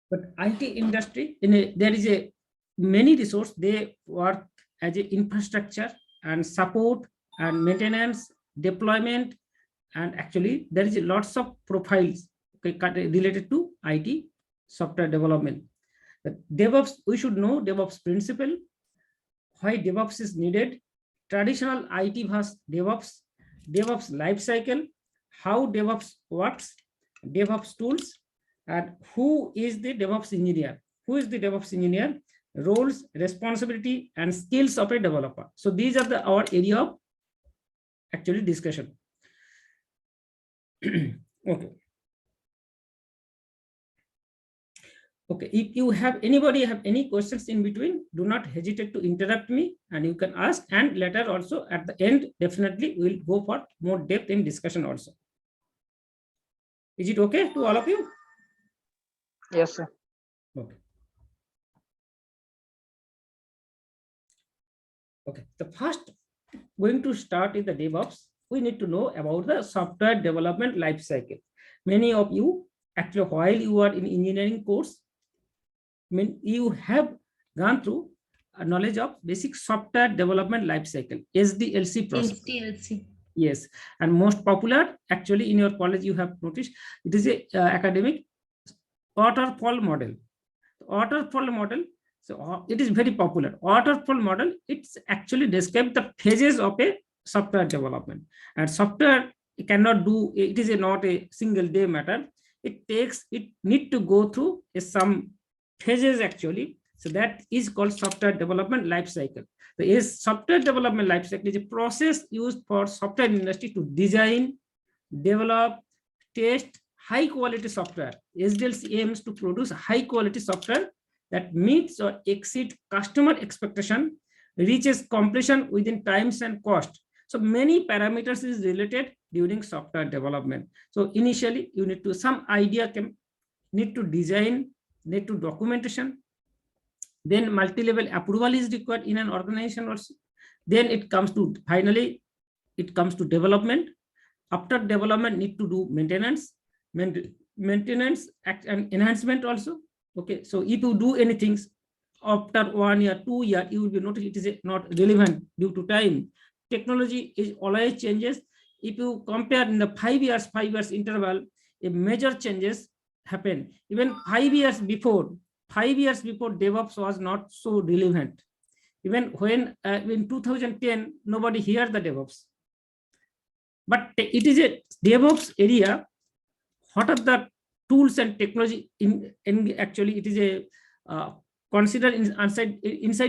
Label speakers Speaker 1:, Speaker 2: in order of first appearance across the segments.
Speaker 1: But IT industry, there is a many resource. They work as a infrastructure and support and maintenance, deployment, and actually there is lots of profiles, okay, related to IT software development. The DevOps, we should know DevOps principle, why DevOps is needed, traditional IT versus DevOps, DevOps life cycle, how DevOps works, DevOps tools, and who is the DevOps engineer. Who is the DevOps engineer? Roles, responsibility, and skills of a developer. So these are our area of actually discussion. Okay. Okay, if you have anybody have any questions in between, do not hesitate to interrupt me and you can ask, and later also at the end, definitely we'll go for more depth in discussion also. Is it okay to all of you?
Speaker 2: Yes, sir.
Speaker 1: Okay. Okay, the first going to start is the DevOps. We need to know about the software development life cycle. Many of you, actually, while you are in engineering course, you have gone through a knowledge of basic software development life cycle, SDLC process.
Speaker 3: SDLC.
Speaker 1: Yes, and most popular actually in your college, you have noticed it is a academic waterfall model. Waterfall model, so it is very popular. Waterfall model, it's actually describe the phases of a software development, and software cannot do it is not a single day matter. It need to go through some phases actually. So that is called software development life cycle. The software development life cycle is a process used for software industry to design, develop, test high quality software. SDLC aims to produce high quality software that meets or exceeds customer expectation, reaches completion within times and cost. So many parameters is related during software development. So initially you need to some idea need to design, need to documentation, then multi-level approval is required in an organization also. Then it comes to finally it comes to development. After development need to do maintenance and enhancement also. Okay, so if you do anything after 1 year, 2 years, you will be noticed it is not relevant due to time. Technology is always changes. If you compare in the 5 years interval, a major changes happen. Even 5 years before DevOps was not so relevant. Even when in 2010 nobody heard the DevOps, but it is a DevOps area. What are the tools and technology in actually it is a considered inside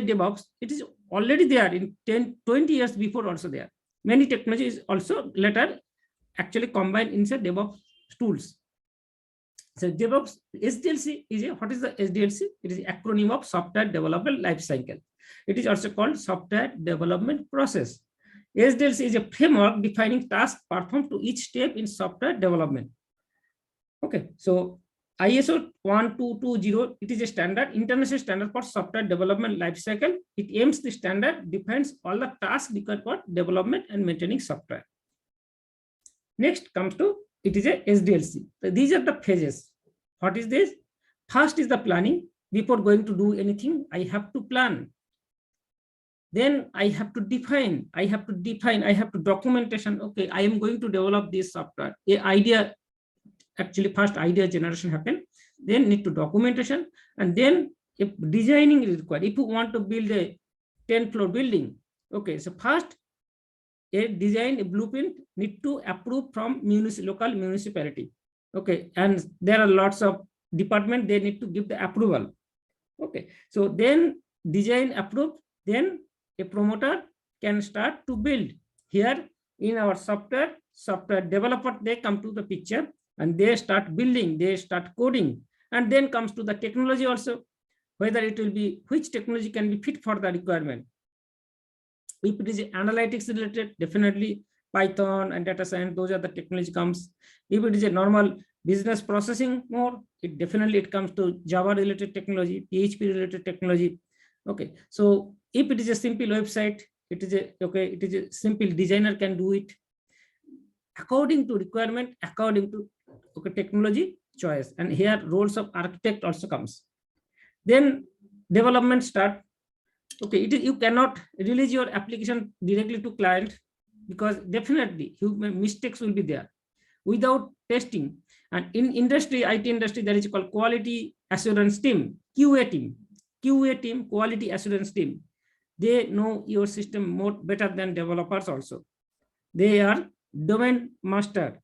Speaker 1: DevOps. It is already there in 10-20 years before also there. Many technologies also later actually combined inside DevOps tools. So DevOps SDLC is what is the SDLC? It is an acronym of software development life cycle. It is also called software development process. SDLC is a framework defining tasks performed to each step in software development. Okay, so ISO 1220, it is a standard, international standard for software development life cycle. It aims the standard defines all the tasks required for development and maintaining software. Next comes to it is a SDLC. So these are the phases. What is this? First is the planning. Before going to do anything, I have to plan. Then I have to define. I have to documentation. Okay, I am going to develop this software. A idea, actually first idea generation happen. Then need to documentation, and then if designing is required. If you want to build a 10-floor building, okay, so first a design, a blueprint need to approve from local municipality. Okay, and there are lots of department, they need to give the approval. Okay, so then design approved, then a promoter can start to build. Here in our software developer, they come to the picture and they start building, they start coding, and then comes to the technology also, whether it will be which technology can be fit for the requirement. If it is analytics related, definitely Python and data science, those are the technology comes. If it is a normal business processing more, it definitely it comes to Java related technology, PHP related technology. Okay, so if it is a simple website, it is a simple designer can do it according to requirement, according to technology. choice, and here roles of architect also comes. Then development start. Okay, you cannot release your application directly to client, because definitely human mistakes will be there without testing. And in industry, IT industry, there is called quality assurance team, QA team, quality assurance team. They know your system more better than developers also. They are domain master.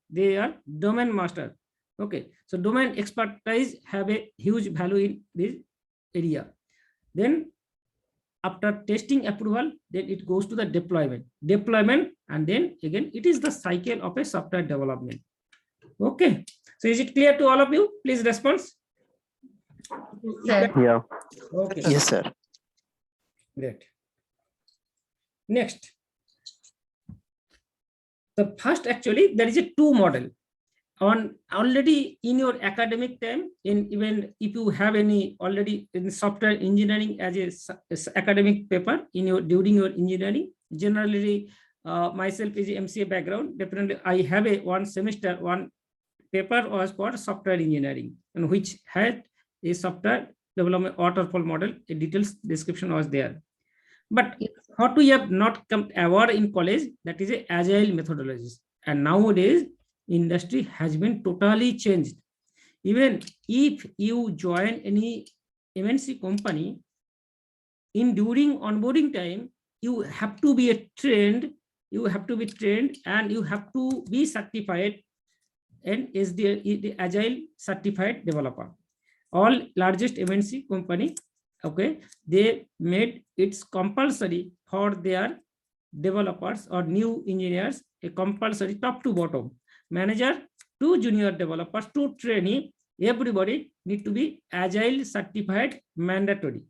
Speaker 1: Okay, so domain expertise have a huge value in this area. Then after testing approval, then it goes to the deployment, and then again it is the cycle of a software development. Okay, so is it clear to all of you? Please respond.
Speaker 3: Yeah.
Speaker 1: Okay.
Speaker 3: Yes, sir.
Speaker 1: Great. Next, the first, actually there is a two model on already in your academic time. In even if you have any already in software engineering as a academic paper in your during your engineering, generally myself is a MCA background, definitely I have a one semester, one paper was called software engineering, and which had a software development waterfall model. A details description was there. But what we have not come aware in college, that is a agile methodologies. And nowadays industry has been totally changed. Even if you join any MNC company, in during onboarding time, you have to be trained, and you have to be certified and is the agile certified developer. All largest MNC company, okay, they made it compulsory for their developers or new engineers, a compulsory top to bottom, manager to junior developers to trainee, everybody need to be agile certified, mandatory.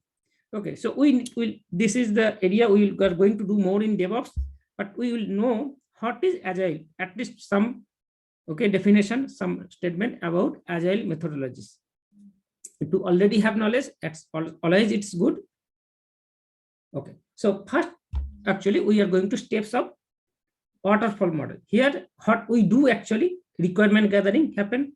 Speaker 1: Okay, so we will, this is the area we are going to do more in DevOps, but we will know what is agile, at least some, okay, definition, some statement about agile methodologies. If you already have knowledge, always it's good. Okay, so first, actually we are going to steps of waterfall model. Here what we do, actually requirement gathering happen,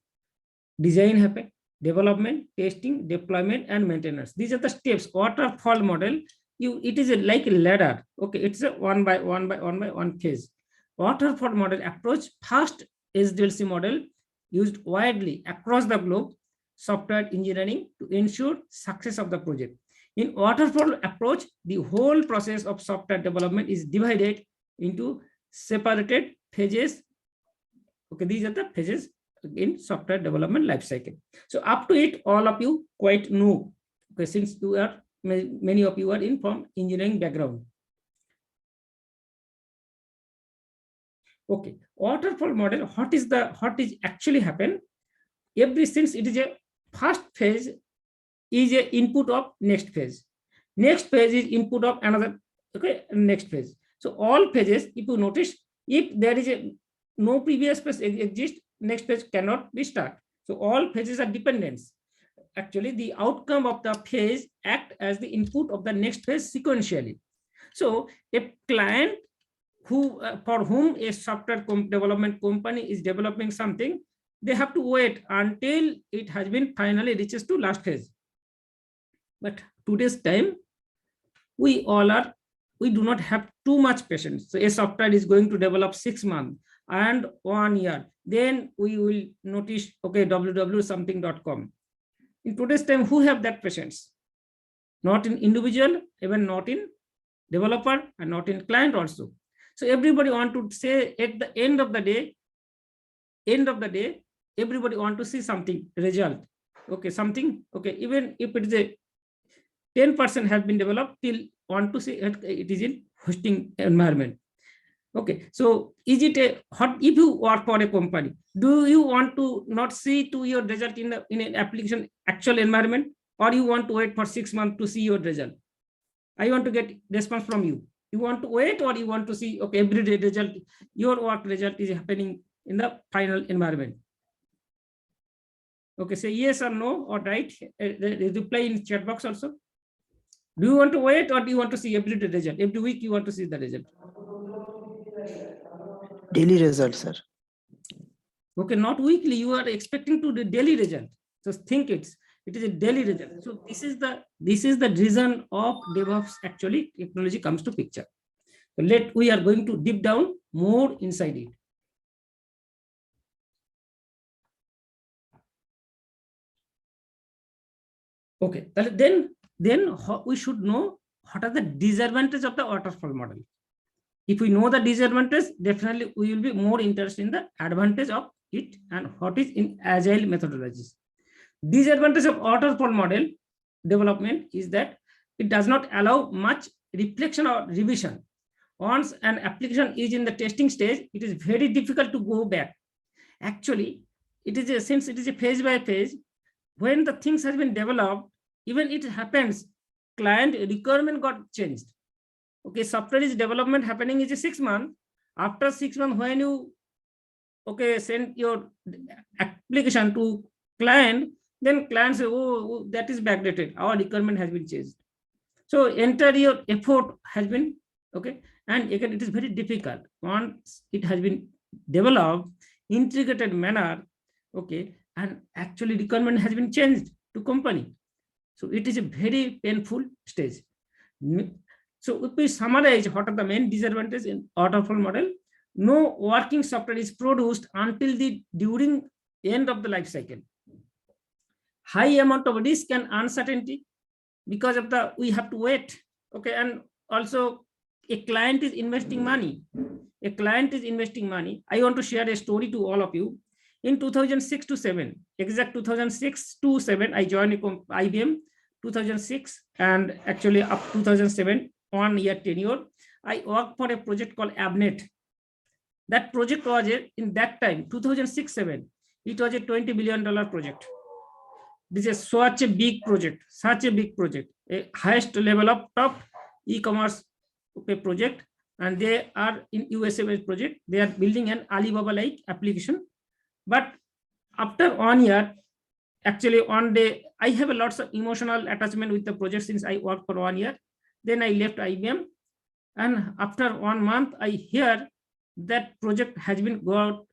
Speaker 1: design happen, development, testing, deployment, and maintenance. These are the steps. Waterfall model, it is like a ladder. Okay, it's a one by one phase. Waterfall model approach, first SDLC model used widely across the globe software engineering to ensure success of the project. In waterfall approach, the whole process of software development is divided into separated phases. Okay, these are the phases in software development life cycle. So up to it, all of you quite know. Okay, since you are many of you are in from engineering background. Okay, waterfall model. What is actually happen? Since it is a first phase is a input of next phase. Next phase is input of another, okay, next phase. So all phases, if you notice, if there is no previous phase exists, next phase cannot be start. So all phases are dependents. Actually, the outcome of the phase act as the input of the next phase sequentially. So a client who for whom a software development company is developing something, they have to wait until it has been finally reaches to last phase. But today's time, we do not have too much patience. So a software is going to develop 6 months and 1 year. Then we will notice, okay, www.something.com. In today's time, who have that patience? Not in individual, even not in developer, and not in client also. So everybody want to say at the end of the day, everybody want to see something, result. Okay, something, okay, even if it is a 10% has been developed, till want to see it is in hosting environment. Okay, so is it if you work for a company, do you want to not see to your result in an application actual environment, or you want to wait for 6 months to see your result? I want to get response from you. You want to wait, or you want to see, okay, every day result, your work result is happening in the final environment? Okay, say yes or no or right. Reply in chat box also. Do you want to wait, or do you want to see every day result? Every week you want to see the result?
Speaker 3: Daily result, sir.
Speaker 1: Okay, not weekly. You are expecting to the daily result. So think it is a daily result. So this is the reason of DevOps. Actually, technology comes to picture. So we are going to deep down more inside it. Okay, then we should know what are the disadvantages of the waterfall model. If we know the disadvantage, definitely we will be more interested in the advantage of it and what is in agile methodologies. Disadvantage of waterfall model development is that it does not allow much reflection or revision. Once an application is in the testing stage, it is very difficult to go back. Actually, since it is a phase by phase, when the things has been developed, even it happens, client requirement got changed. Okay, software is development happening is a 6 months. After 6 months, when you send your application to client, then client say, oh, that is backdated. Our requirement has been changed. So entire your effort has been and again it is very difficult once it has been developed integrated manner, and actually requirement has been changed to company. So it is a very painful stage. So if we summarize what are the main disadvantages in waterfall model, no working software is produced until during end of the life cycle. High amount of risk and uncertainty because of we have to wait. And also a client is investing money. I want to share a story to all of you. In 2006 to 7, exact 2006 to 7, I joined IBM 2006 and actually up 2007, 1 year tenure. I worked for a project called ABNet. That project was in that time, 2006-7, it was a $20 billion project. This is such a big project, a highest level of top e-commerce project, and they are in USA project. They are building an Alibaba-like application. But after 1 year, actually one day, I have a lots of emotional attachment with the project since I worked for 1 year. Then I left IBM, and after 1 month, I hear that project has been called,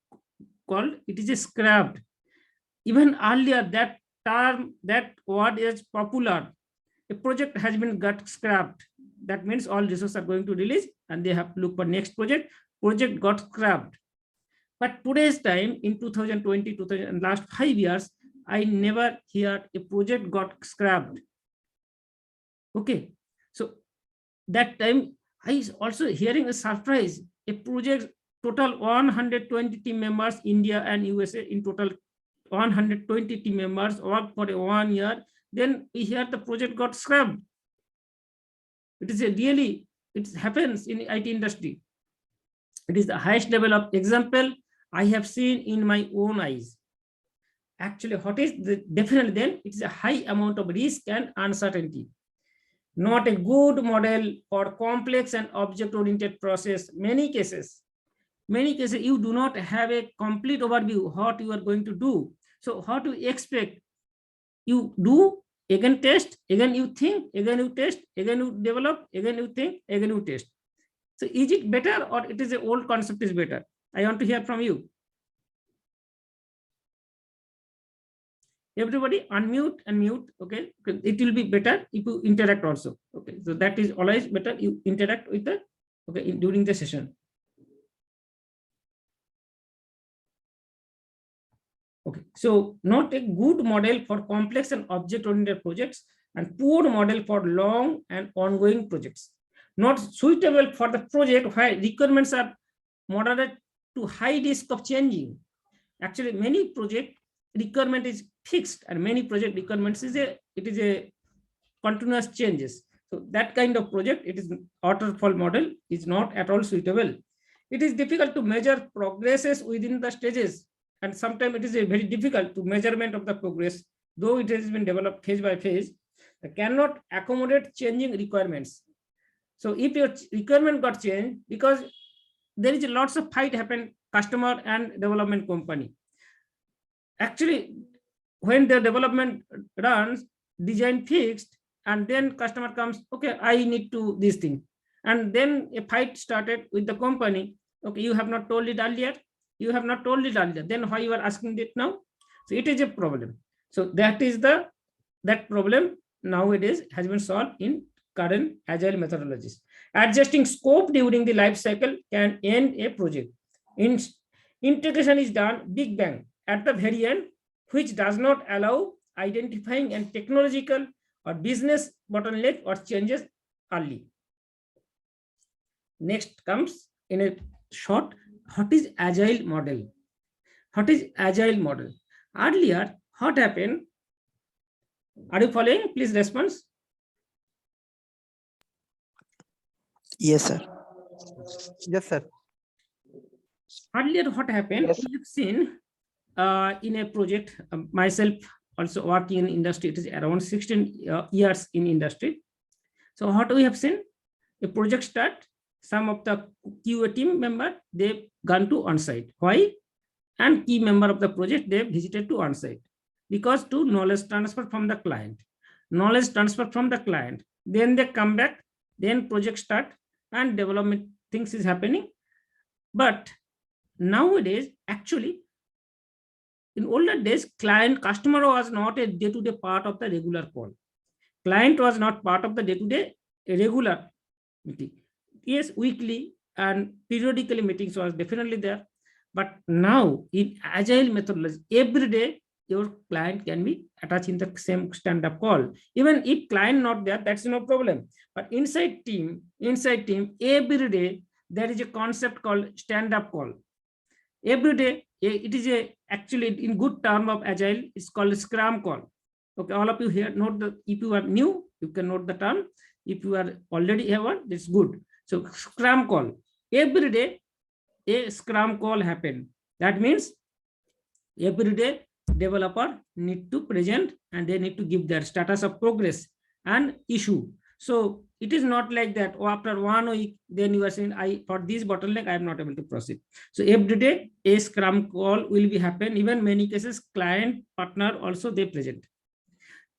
Speaker 1: it is scrapped. Even earlier, that term, that word is popular. A project has been got scrapped. That means all resources are going to release and they have to look for next project. Project got scrapped. But today's time in 2020, and last 5 years, I never hear a project got scrapped. Okay, so that time I also hearing a surprise. A project total 120 team members, India and USA in total 120 team members work for 1 year. Then we hear the project got scrapped. It is it happens in IT industry. It is the highest level of example I have seen in my own eyes. Actually, what is definitely then it is a high amount of risk and uncertainty. Not a good model for complex and object-oriented process. Many cases, you do not have a complete overview what you are going to do. So how to expect? You do, again test, again you think, again you test, again you develop, again you think, again you test. So is it better or it is an old concept is better? I want to hear from you. Everybody unmute and mute. Okay, it will be better if you interact also. Okay, so that is always better. You interact with the during the session. Okay, so not a good model for complex and object-oriented projects, and poor model for long and ongoing projects. Not suitable for the project where requirements are moderate to high risk of changing. Actually, many project requirement is fixed, and many project requirements is a continuous changes. So that kind of project, it is waterfall model is not at all suitable. It is difficult to measure progresses within the stages, and sometimes it is a very difficult to measurement of the progress, though it has been developed phase by phase. It cannot accommodate changing requirements. So if your requirement got changed, because there is a lots of fight happen customer and development company. Actually, when the development runs, design fixed, and then customer comes, okay, I need to this thing, and then a fight started with the company. Okay, you have not told it earlier. You have not told it earlier. Then why you are asking it now? So it is a problem. So that problem nowadays has been solved in current agile methodologies. Adjusting scope during the life cycle can end a project. Integration is done big bang at the very end, which does not allow identifying and technological or business bottleneck or changes early. Next comes in a short, what is agile model? What is agile model? Earlier, what happened? Are you following? Please respond.
Speaker 3: Yes, sir.
Speaker 2: Yes, sir.
Speaker 1: Earlier, what happened?
Speaker 2: Yes.
Speaker 1: We have seen in a project, myself also working in industry, it is around 16 years in industry. So what we have seen, a project start, some of the QA team member, they've gone to on-site. Why? And key member of the project, they visited to on-site because to knowledge transfer from the client. Knowledge transfer from the client. Then they come back, then project start and development things is happening. But nowadays, actually, in older days, client customer was not a day-to-day part of the regular call. Client was not part of the day-to-day regular meeting. Yes, weekly and periodically meetings was definitely there. But now in agile methodology, every day your client can be attached in the same stand-up call. Even if client not there, that's no problem. But inside team, every day there is a concept called stand-up call. Every day, it is actually in good term of agile, it's called Scrum call. Okay, all of you here note the, if you are new, you can note the term. If you are already have one, that's good. So Scrum call, every day a Scrum call happen. That means every day developer need to present and they need to give their status of progress and issue. So it is not like that, oh, after 1 week, then you are saying, for this bottleneck, I am not able to proceed. So every day a Scrum call will be happen. Even many cases, client partner also they present.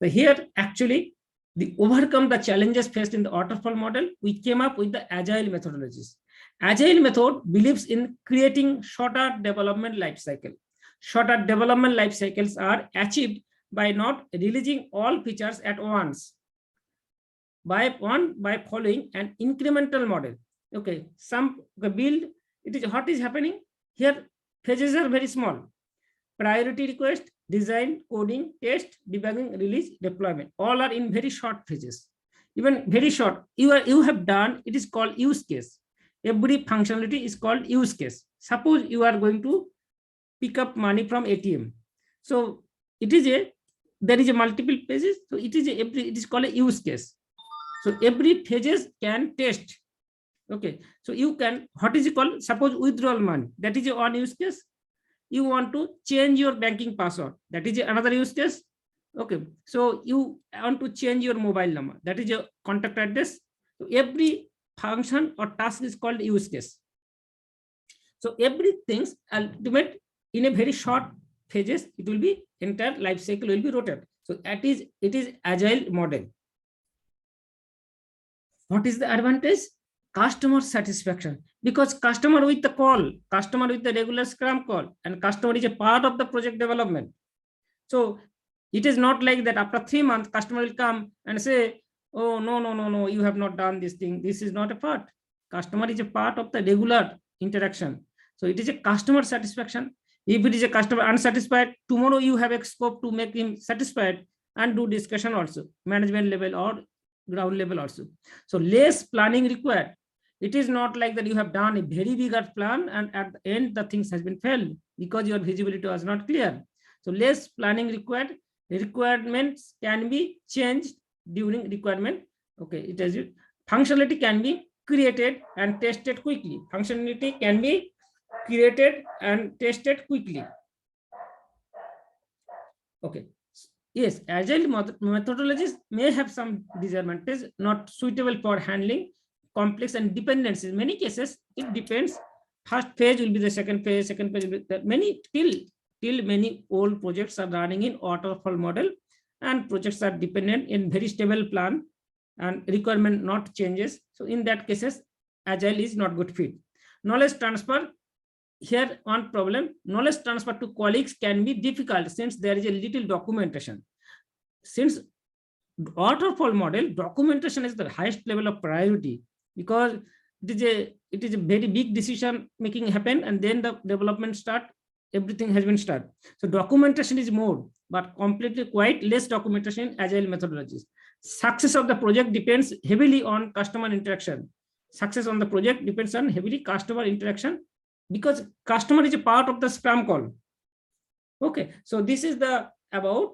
Speaker 1: So here actually, the overcome the challenges faced in the waterfall model, we came up with the agile methodologies. Agile method believes in creating shorter development life cycle. Shorter development life cycles are achieved by not releasing all features at once, by following an incremental model. Okay, some build, it is what is happening here. Phases are very small. Priority request, design, coding, test, debugging, release, deployment. All are in very short phases. Even very short. You have done, it is called use case. Every functionality is called use case. Suppose you are going to pick up money from ATM. So it is there is a multiple phases. So it is called a use case. So every phases can test. Okay. So you can, what is it called? Suppose withdrawal money. That is one use case. You want to change your banking password. That is another use case. Okay. So you want to change your mobile number. That is your contact address. So every function or task is called use case. So everything's ultimate in a very short phases, it will be entire life cycle will be rotated. So it is agile model. What is the advantage? Customer satisfaction, because customer with the call, customer with the regular Scrum call, and customer is a part of the project development. So it is not like that after 3 months, customer will come and say, oh, no, you have not done this thing. This is not a part. Customer is a part of the regular interaction. So it is a customer satisfaction. If it is a customer unsatisfied, tomorrow you have a scope to make him satisfied and do discussion also, management level or ground level also. So less planning required. It is not like that you have done a very bigger plan and at the end the things has been failed because your visibility was not clear. So less planning required. Requirements can be changed during requirement. Okay, it is functionality can be created and tested quickly. Functionality can be created and tested quickly. Okay. Yes, agile methodologies may have some disadvantages, not suitable for handling complex and dependencies. In many cases, it depends. First phase will be the second phase will be the many till many old projects are running in waterfall model and projects are dependent in very stable plan and requirement not changes. So in that cases, agile is not good fit. Knowledge transfer here one problem, knowledge transfer to colleagues can be difficult since there is a little documentation. Since waterfall model, documentation is the highest level of priority, because it is a very big decision making happen, and then the development start, everything has been started. So documentation is more, but completely quite less documentation in agile methodologies. Success of the project depends heavily on customer interaction. Success on the project depends on heavily customer interaction, because customer is a part of the Scrum call. Okay, so this is the about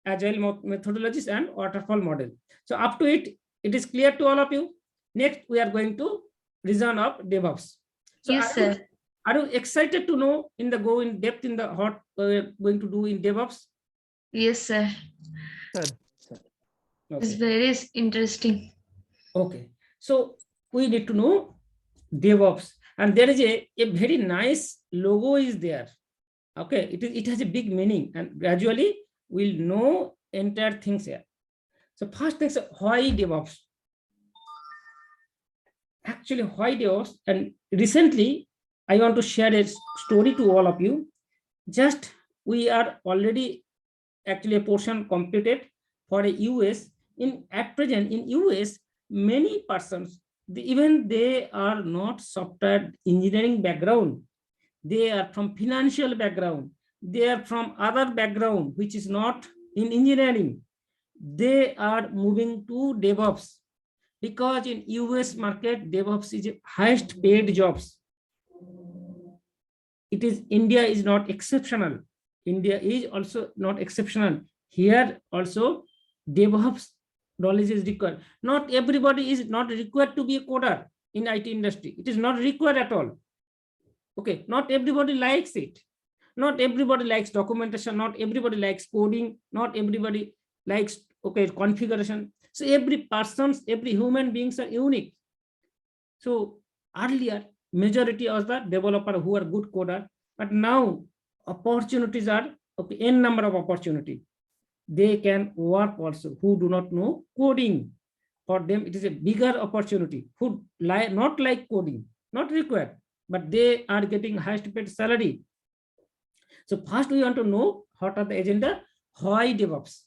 Speaker 1: agile methodologies and waterfall model. So up to it is clear to all of you. Next, we are going to reason of DevOps. So
Speaker 4: Yes, sir.
Speaker 1: are you excited to know go in depth in the what we're going to do in DevOps?
Speaker 4: Yes, sir. It's
Speaker 1: Okay.
Speaker 4: very interesting.
Speaker 1: Okay. So we need to know DevOps, and there is a very nice logo is there. Okay, it has a big meaning, and gradually we'll know entire things here. So first thing is, why DevOps? Actually, why DevOps? And recently, I want to share a story to all of you. Just we are already actually a portion completed for a US. At present in US, many persons, even they are not software engineering background, they are from financial background, they are from other background which is not in engineering, they are moving to DevOps, because in US market DevOps is highest paid jobs. It is India is not exceptional. India is also not exceptional. Here also DevOps knowledge is required. Not everybody is not required to be a coder in IT industry. It is not required at all. Okay, not everybody likes it. Not everybody likes documentation. Not everybody likes coding. Not everybody likes configuration. So every human beings are unique. So earlier, majority was the developer who are good coder, but now opportunities are n number of opportunity. They can work also who do not know coding. For them, it is a bigger opportunity. Who not like coding, not required, but they are getting highest paid salary. So first we want to know what are the agenda, why DevOps,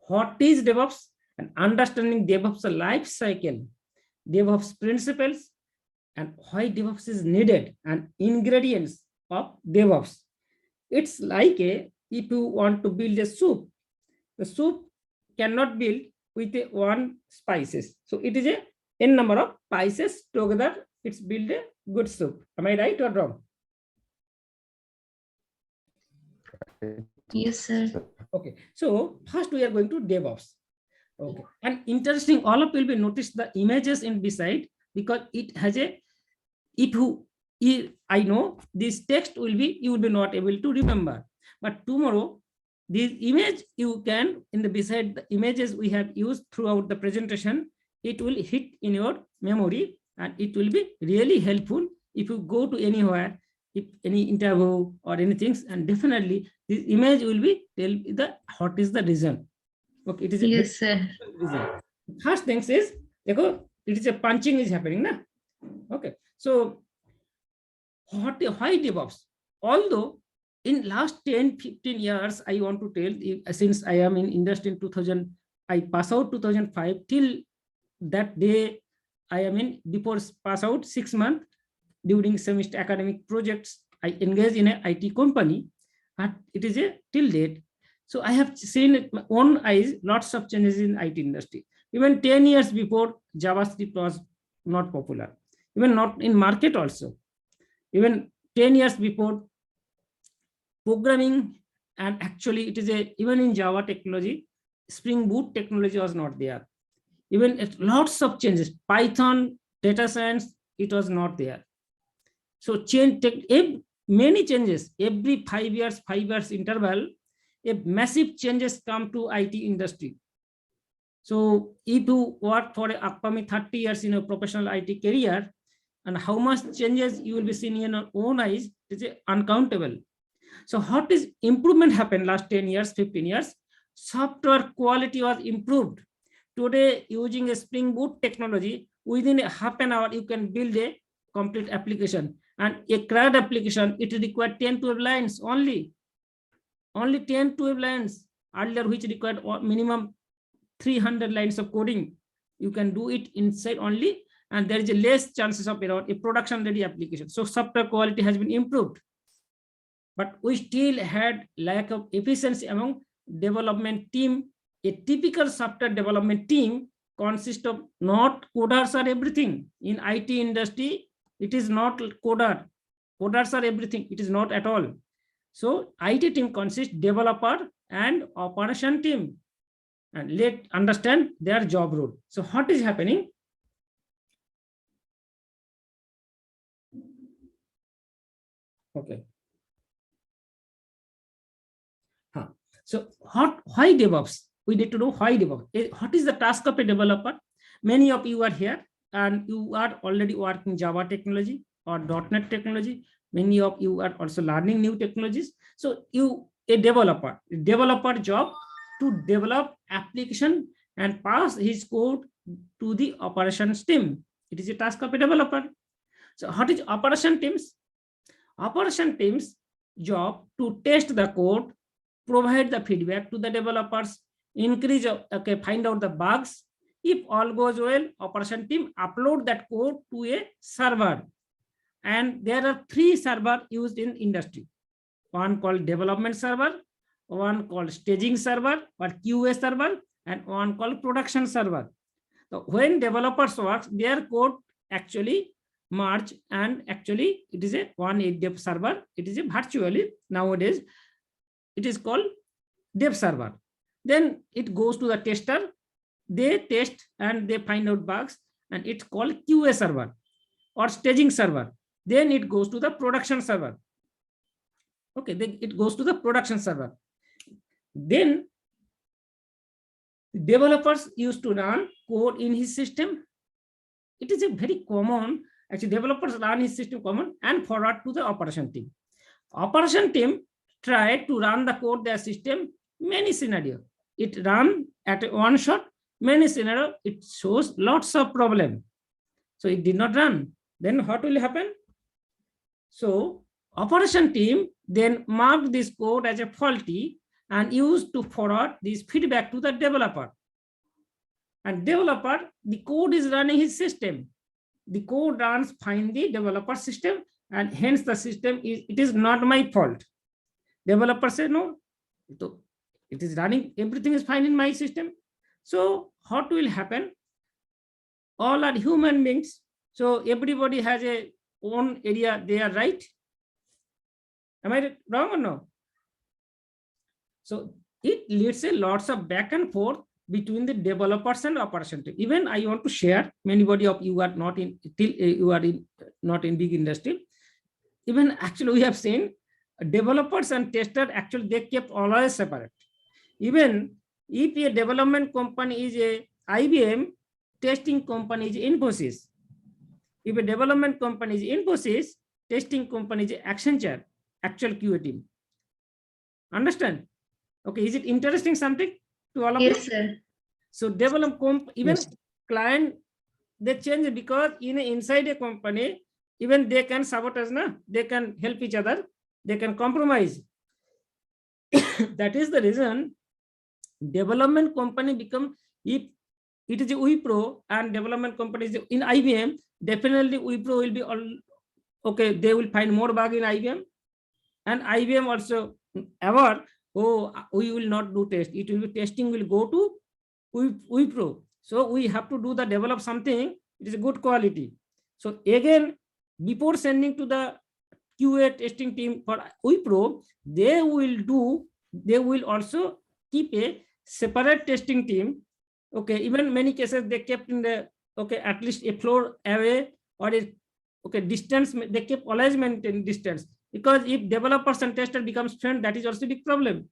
Speaker 1: what is DevOps, and understanding DevOps life cycle, DevOps principles, and why DevOps is needed, and ingredients of DevOps. It's like if you want to build a soup, the soup cannot build with one spices. So it is a n number of spices together. It's build a good soup. Am I right or wrong?
Speaker 4: Yes, sir.
Speaker 1: Okay. So first we are going to DevOps. Okay. And interesting, all of you will be notice the images in beside, because it has a, I know this text will be, you will be not able to remember, but tomorrow this image you can, in the beside the images we have used throughout the presentation, it will hit in your memory, and it will be really helpful if you go to anywhere, if any interview or anything, and definitely this image will be tell the what is the reason. Okay, it is
Speaker 4: Yes, sir.
Speaker 1: reason. First things is, it is a punching is happening na? Okay, so why DevOps? Although in last 10-15 years, I want to tell, since I am in industry in 2000, I pass out 2005 till that day, I am in, before pass out 6 months during semester academic projects, I engage in an IT company, and it is a till date. So I have seen with my own eyes lots of changes in IT industry. Even 10 years before, JavaScript was not popular, even not in market also. Even 10 years before, programming, and actually it is even in Java technology, Spring Boot technology was not there. Even lots of changes, Python, data science, it was not there. So many changes every 5 years interval, a massive changes come to IT industry. So if you work for upcoming 30 years in a professional IT career, and how much changes you will be seeing in your own eyes, is uncountable. So what is improvement happened last 10 years, 15 years? Software quality was improved. Today, using a Spring Boot technology, within a half an hour, you can build a complete application. And a CRUD application, it required 10 12 lines only 10 12 lines. Earlier, which required minimum 300 lines of coding. You can do it inside only, and there is a less chances of error, a production ready application. So software quality has been improved, but we still had lack of efficiency among development team. A typical software development team consists of not coders are everything. In IT industry, it is not coders are everything. It is not at all. So IT team consists developer and operation team, and let understand their job role. So what is happening? Okay. So why DevOps? We need to know why DevOps. What is the task of a developer? Many of you are here and you are already working Java technology or .NET technology. Many of you are also learning new technologies. So a developer job to develop application and pass his code to the operations team. It is a task of a developer. So what is operation teams? Operation teams job to test the code, provide the feedback to the developers, find out the bugs. If all goes well, operation team upload that code to a server. And there are 3 servers used in industry. One called development server, one called staging server or QA server, and one called production server. So when developers work, their code actually merge, and actually it is a one dev server. It is a virtually nowadays it is called dev server. Then it goes to the tester. They test and they find out bugs, and it's called QA server or staging server. Then it goes to the production server. Okay, then it goes to the production server. Then developers used to run code in his system. It is a very common, actually developers run his system common and forward to the operation team. Operation team try to run the code their system, many scenario. It run at one shot, many scenario, it shows lots of problem. So it did not run. Then what will happen? So operation team then marked this code as a faulty and used to forward this feedback to the developer. And developer, the code is running his system. The code runs fine the developer system, and hence the system it is not my fault. Developer said no, it is running, everything is fine in my system. So what will happen? All are human beings. So everybody has a own area, they are right. Am I wrong or no? So it leads a lots of back and forth between the developers and operation team. Even I want to share, many of you are not in till you are in not in big industry. Even actually we have seen developers and testers actually they kept always separate. Even if a development company is a IBM, testing company is Infosys. If a development company is Infosys, testing company is Accenture, actual QA team. Understand? Okay, is it interesting something to all of you?
Speaker 4: Yes, sir.
Speaker 1: So develop even
Speaker 3: Yes.
Speaker 1: client they change because inside a company even they can sabotage, na? They can help each other, they can compromise. That is the reason development company become, if it is a Wipro and development company is in IBM, definitely Wipro will be all okay. They will find more bug in IBM, and IBM also aware. Oh, we will not do test. It will be testing will go to Wipro. So we have to do the develop something. It is a good quality. So again, before sending to the QA testing team for Wipro, they will also keep a separate testing team. Okay, even many cases they kept in the at least a floor away or a distance. They kept always maintain distance, because if developers and testers becomes friends, that is also a big problem.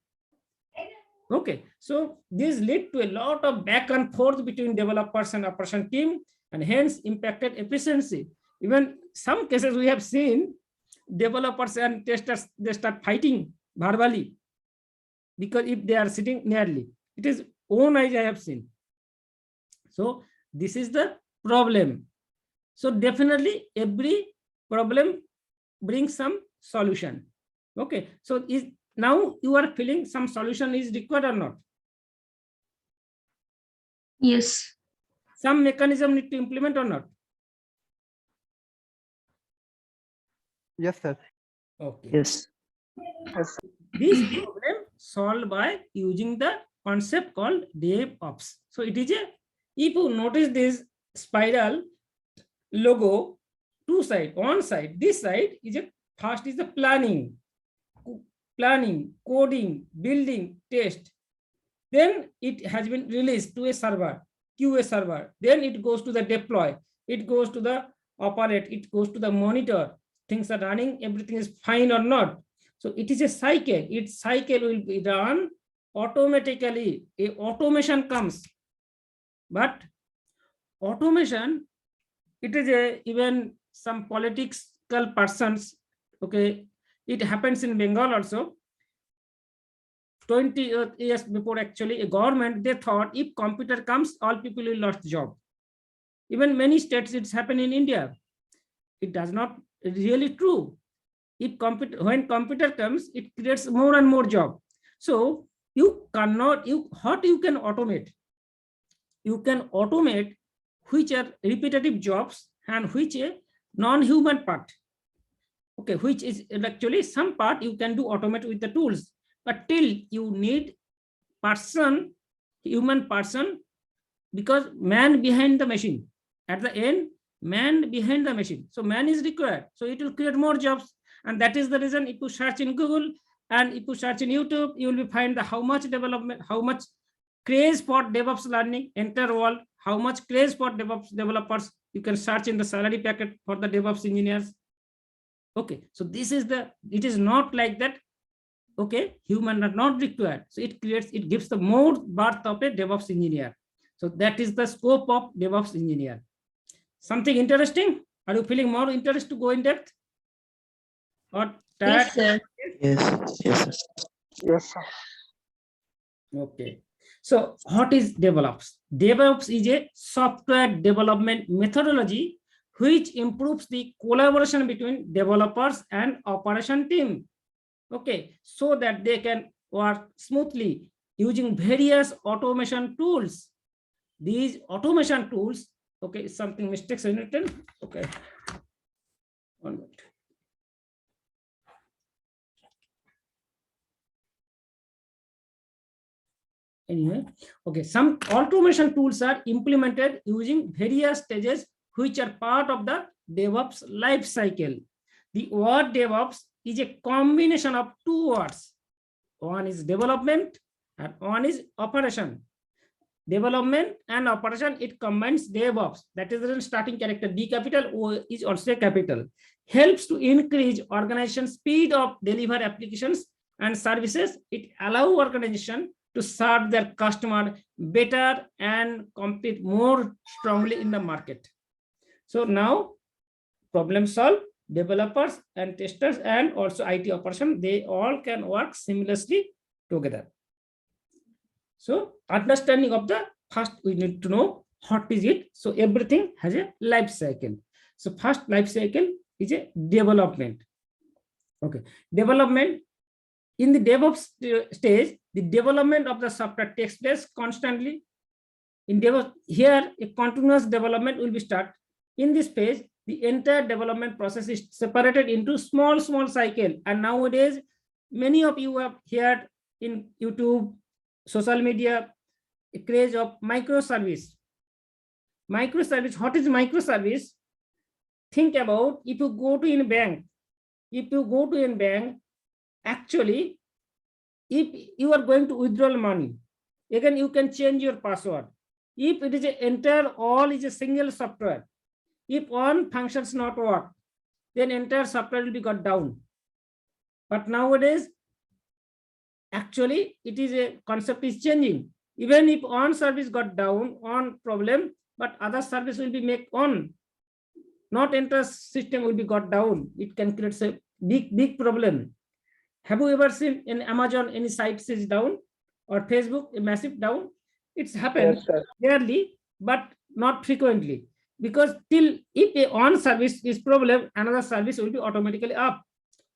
Speaker 1: Okay, so this led to a lot of back and forth between developers and operation team, and hence impacted efficiency. Even some cases we have seen developers and testers, they start fighting verbally, because if they are sitting nearly, it is own eyes I have seen. So this is the problem. So definitely every problem bring some solution. Okay, so is now you are feeling some solution is required or not?
Speaker 4: Yes.
Speaker 1: Some mechanism need to implement or not?
Speaker 2: Yes, sir.
Speaker 1: Okay.
Speaker 3: Yes.
Speaker 1: This problem solved by using the concept called DevOps. So it is a, if you notice this spiral logo, two side, one side, this side is a first is the planning, coding, building, test. Then it has been released to a server, QA server. Then it goes to the deploy. It goes to the operate. It goes to the monitor. Things are running. Everything is fine or not. So it is a cycle. Its cycle will be done automatically. A automation comes. But automation, it is a, even some political persons, okay, it happens in Bengal also. 20 years before, actually, a government, they thought if computer comes, all people will lose job. Even many states, it's happened in India. It does not really true. If when computer comes, it creates more and more job. So you cannot, what you can automate? You can automate which are repetitive jobs and which a non-human part. Okay, which is actually some part you can do automate with the tools, but till you need person, human person, because man behind the machine. At the end, man behind the machine. So man is required. So it will create more jobs. And that is the reason if you search in Google and if you search in YouTube, you will find the how much development, how much craze for DevOps learning, enter world, how much craze for DevOps developers. You can search in the salary packet for the DevOps engineers. Okay, so this is the, it is not like that. Okay, human are not required. So it creates, it gives the more birth of a DevOps engineer. So that is the scope of DevOps engineer. Something interesting? Are you feeling more interest to go in depth? Or tired?
Speaker 4: Yes, sir.
Speaker 3: Yes. Yes, sir.
Speaker 2: Yes, sir.
Speaker 1: Okay. So what is DevOps? DevOps is a software development methodology which improves the collaboration between developers and operation team. Okay, so that they can work smoothly using various automation tools. These automation tools, okay, something mistakes in written. Okay, 1 minute. Anyway, okay, some automation tools are implemented using various stages which are part of the DevOps life cycle. The word DevOps is a combination of two words. One is development and one is operation. Development and operation, it combines DevOps. That is the starting character. D capital O is also a capital. Helps to increase organization speed of deliver applications and services. It allows organization to serve their customer better and compete more strongly in the market. So now problem solve, developers and testers and also IT operation, they all can work seamlessly together. So understanding of the first, we need to know what is it. So everything has a life cycle. So first life cycle is a development. Okay, development. In the DevOps stage, the development of the software takes place constantly. In DevOps, here a continuous development will be started. In this phase, the entire development process is separated into small cycle. And nowadays, many of you have heard in YouTube, social media, a craze of microservice. Microservice, what is microservice? Think about if you go to a bank, actually, if you are going to withdraw money, again, you can change your password. If it is an entire, all is a single software. If one functions not work, then entire software will be got down. But nowadays, actually, it is a concept is changing. Even if one service got down, one problem, but other service will be make on. Not entire system will be got down. It can create a big problem. Have you ever seen in Amazon any site is down or Facebook a massive down? It's happened rarely, but not frequently. because till if a one service is problem, another service will be automatically up,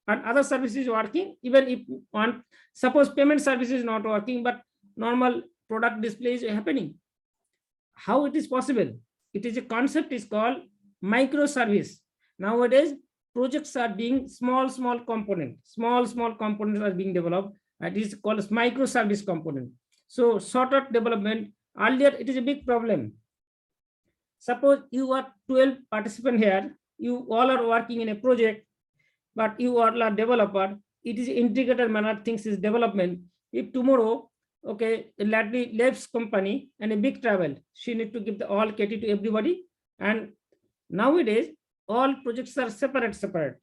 Speaker 1: and other service is working. Even if one, suppose payment service is not working, but normal product display is happening. How it is possible? It is a concept is called microservice. Nowadays, projects are being small components are being developed. It is called as microservice component. So shorter development, earlier it is a big problem. Suppose you are 12 participants here, you all are working in a project, but you are a developer. It is integrated manner things is development. If tomorrow, okay, Lately leaves company and a big travel, she need to give the all KT to everybody. And nowadays, all projects are separate,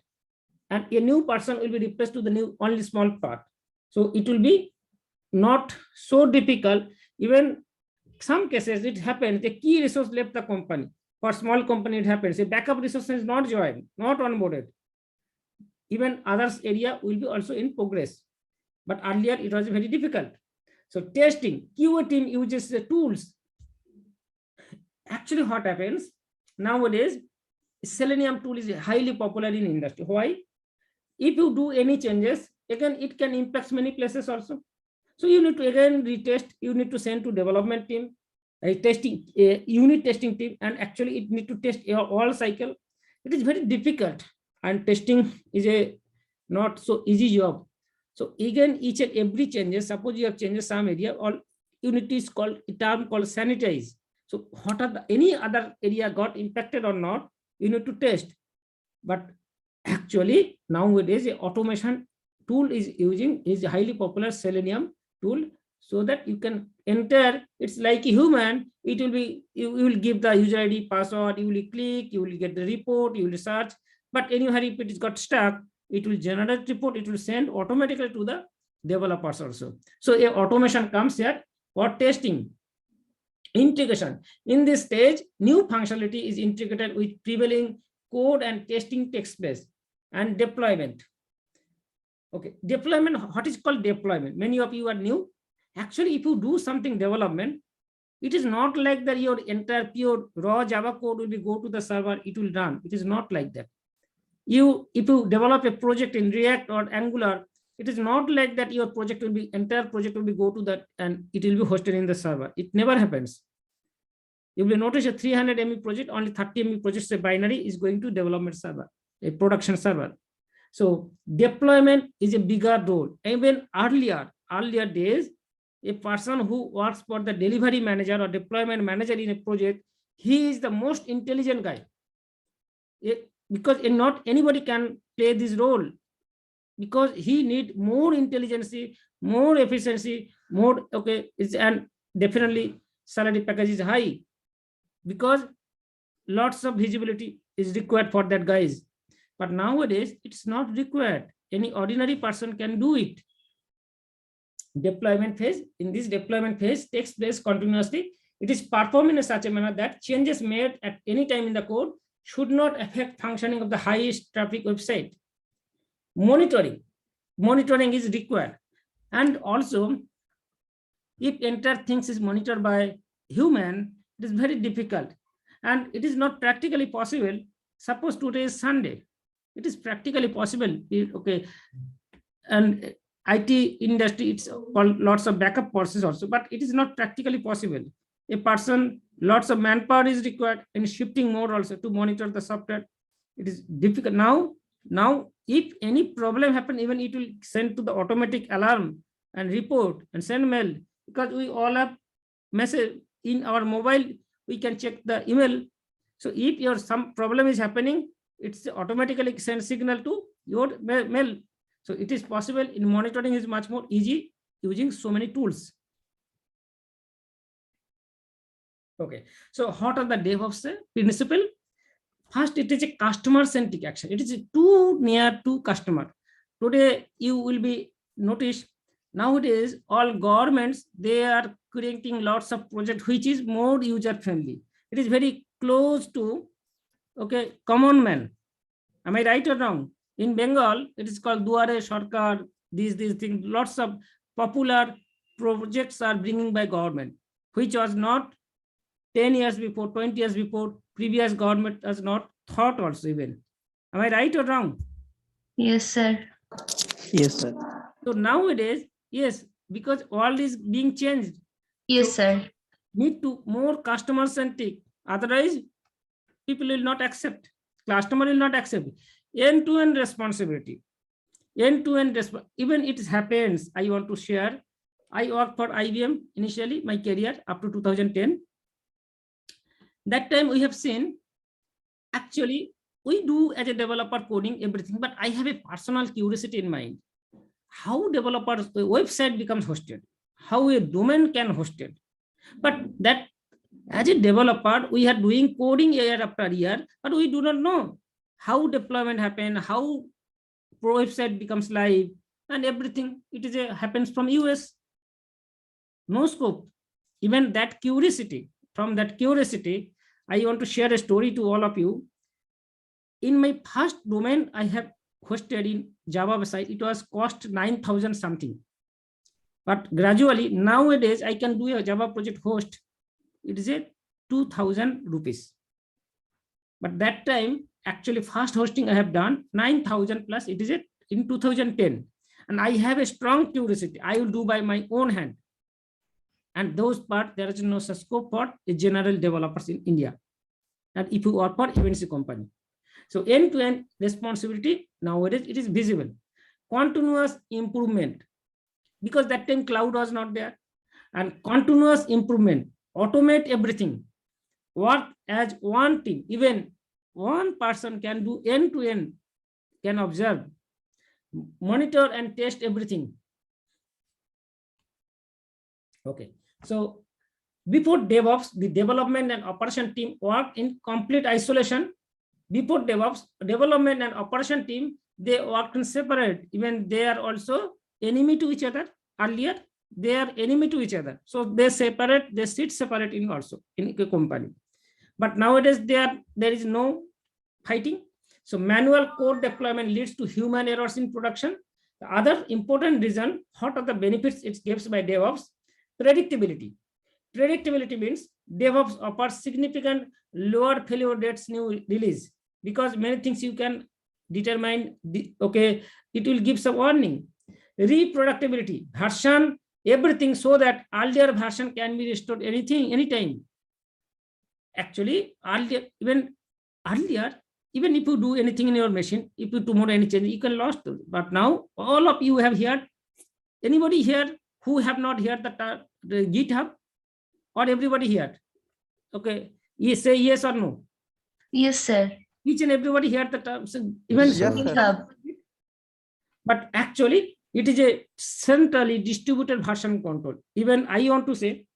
Speaker 1: and a new person will be replaced to the new only small part. So it will be not so difficult. Even some cases it happens, the key resource left the company. For small company, it happens. A backup resource is not joined, not onboarded. Even others area will be also in progress. But earlier it was very difficult. So testing, QA team uses the tools. Actually, what happens nowadays, Selenium tool is highly popular in industry. Why? If you do any changes, again, it can impact many places also. So you need to again retest, you need to send to development team, a testing, a unit testing team, and actually it need to test all cycle. It is very difficult, and testing is a not so easy job. So again, each and every changes, suppose you have changed some area, all unit is called a term called sanitize. So what are the any other area got impacted or not, you need to test. But actually nowadays a automation tool is highly popular Selenium tool, so that you can enter. It's like a human. It will be, you will give the user ID, password, you will click, you will get the report, you will search. But anywhere if it is got stuck, it will generate report, it will send automatically to the developers also. So a automation comes here for testing. Integration. In this stage, new functionality is integrated with prevailing code and testing takes place. And deployment. Okay, deployment, what is called deployment? Many of you are new. Actually, if you do something development, it is not like that your entire pure raw Java code will be go to the server, it will run. It is not like that. If you develop a project in React or Angular, it is not like that your project will be, entire project will be go to that and it will be hosted in the server. It never happens. You will notice a 300 MB project, only 30 MB project, a binary is going to development server, a production server. So deployment is a bigger role. Even earlier days, a person who works for the delivery manager or deployment manager in a project, he is the most intelligent guy. Because not anybody can play this role, because he need more intelligence, more efficiency, more, okay, and definitely salary package is high, because lots of visibility is required for that guys. But nowadays it's not required. Any ordinary person can do it. Deployment phase. In this deployment phase takes place continuously. It is performed in such a manner that changes made at any time in the code should not affect functioning of the highest traffic website. Monitoring is required. And also, if entire things is monitored by human, it is very difficult. And it is not practically possible. Suppose today is Sunday. It is practically possible. Okay. And IT industry, it's called lots of backup process also, but it is not practically possible. A person, lots of manpower is required, and shifting mode also to monitor the software. It is difficult. Now, if any problem happen, even it will send to the automatic alarm and report and send mail, because we all have message in our mobile, we can check the email. So if your some problem is happening, it's automatically send signal to your mail. So it is possible. In monitoring is much more easy using so many tools. Okay, so what are the DevOps principle? First, it is a customer-centric action. It is too near to customer. Today, you will be noticed nowadays all governments, they are creating lots of projects which is more user-friendly. It is very close to, okay, common man. Am I right or wrong? In Bengal, it is called Duare Sarkar. These things, lots of popular projects are bringing by government, which was not 10 years before, 20 years before. previous government has not thought also even. Am I right or wrong?
Speaker 4: Yes, sir.
Speaker 3: Yes, sir.
Speaker 1: So nowadays, yes, because world is being changed.
Speaker 4: Yes,
Speaker 1: So
Speaker 4: sir.
Speaker 1: need to more customer centric. Otherwise, people will not accept. Customer will not accept. End-to-end responsibility. End-to-end even it happens. I want to share. I worked for IBM initially, my career up to 2010. That time we have seen, actually, we do as a developer coding everything, but I have a personal curiosity in mind. How developers website becomes hosted, how a domain can host it. But that as a developer, we are doing coding year after year, but we do not know how deployment happen, how pro website becomes live, and everything. It is happens from US. No scope. Even that curiosity. From that curiosity, I want to share a story to all of you. In my first domain, I have hosted in Java website. It was cost 9,000 something. But gradually, nowadays, I can do a Java project host. It is a 2,000 rupees. But that time, actually, first hosting I have done 9,000 plus. It is in 2010. And I have a strong curiosity. I will do by my own hand. And those part, there is no such scope for general developers in India. And if you work for MNC company. So end-to-end responsibility, nowadays it is visible. Continuous improvement, because that time cloud was not there. And continuous improvement, automate everything, work as one team. Even one person can do end-to-end, can observe, monitor and test everything. Okay, so before DevOps, the development and operation team worked in complete isolation. Before DevOps, development and operation team, they worked in separate. Even they are also enemy to each other. Earlier, they are enemy to each other. So they separate, they sit separate in also in a company. But nowadays, there is no fighting. So manual code deployment leads to human errors in production. The other important reason, what are the benefits it gives by DevOps? Predictability. Predictability means DevOps offers significant lower failure rates new release, because many things you can determine. Okay, it will give some warning. Reproducibility, version everything, so that earlier version can be restored anytime. Actually, even if you do anything in your machine, if you tomorrow any change, you can lost it. But now all of you have heard. Anybody here who have not heard the GitHub? Or everybody here? Okay, yes, say yes or no.
Speaker 4: Yes, sir.
Speaker 1: Each and everybody here the terms, even
Speaker 2: Yes, sir.
Speaker 4: GitHub.
Speaker 1: But actually it is a centrally distributed version control. Even I want to say,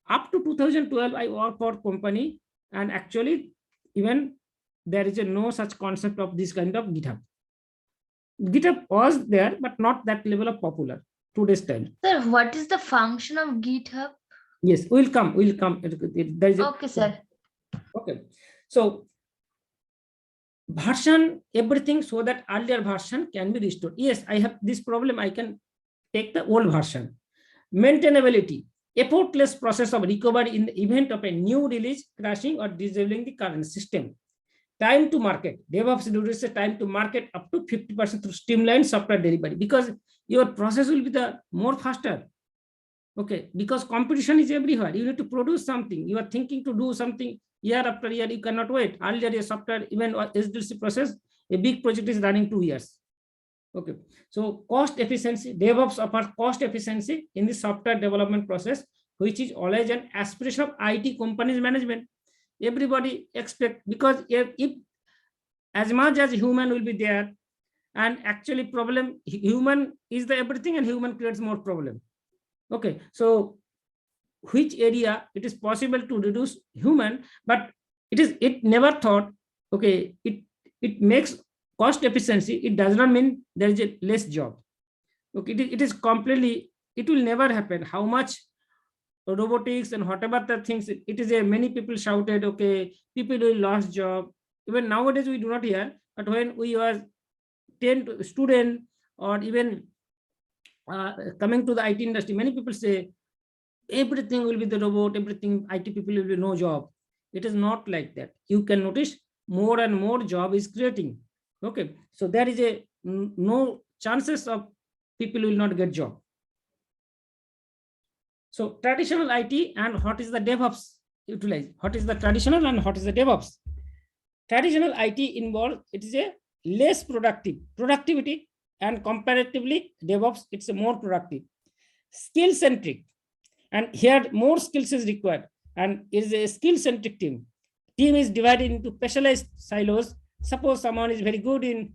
Speaker 1: up to 2012 I worked for company, and actually even there is no such concept of this kind of GitHub. GitHub was there, but not that level of popular today's time.
Speaker 4: Sir, what is the function of GitHub?
Speaker 1: Yes, we'll come. There is
Speaker 4: Okay, sir.
Speaker 1: Okay, so version everything, so that earlier version can be restored. Yes, I have this problem, I can take the old version. Maintainability, effortless process of recovery in the event of a new release crashing or disabling the current system. Time to market, DevOps reduces time to market up to 50% through streamlined software delivery, because your process will be the more faster. Okay, because competition is everywhere. You need to produce something. You are thinking to do something year after year. You cannot wait. Earlier, a software, even SDLC process, a big project is running 2 years. Okay, so cost efficiency. DevOps offers cost efficiency in the software development process, which is always an aspiration of IT companies management. Everybody expect, because if as much as human will be there, and actually problem, human is the everything, and human creates more problem. Okay, so which area it is possible to reduce human, but it never thought, okay, it makes cost efficiency. It does not mean there is a less job. Okay, it is completely, it will never happen. How much robotics and whatever the things, it is a many people shouted, okay, people will lost job. Even nowadays we do not hear, but when we was 10 student, or even coming to the IT industry, many people say everything will be the robot, everything, IT people will be no job. It is not like that. You can notice more and more job is creating. Okay, so there is a no chances of people will not get job. So traditional IT and what is the DevOps utilize? What is the traditional and what is the DevOps? Traditional IT involves, it is a less productivity, and comparatively DevOps, it's a more productive, skill centric, and here more skills is required, and is a skill centric team. Team is divided into specialized silos. Suppose someone is very good in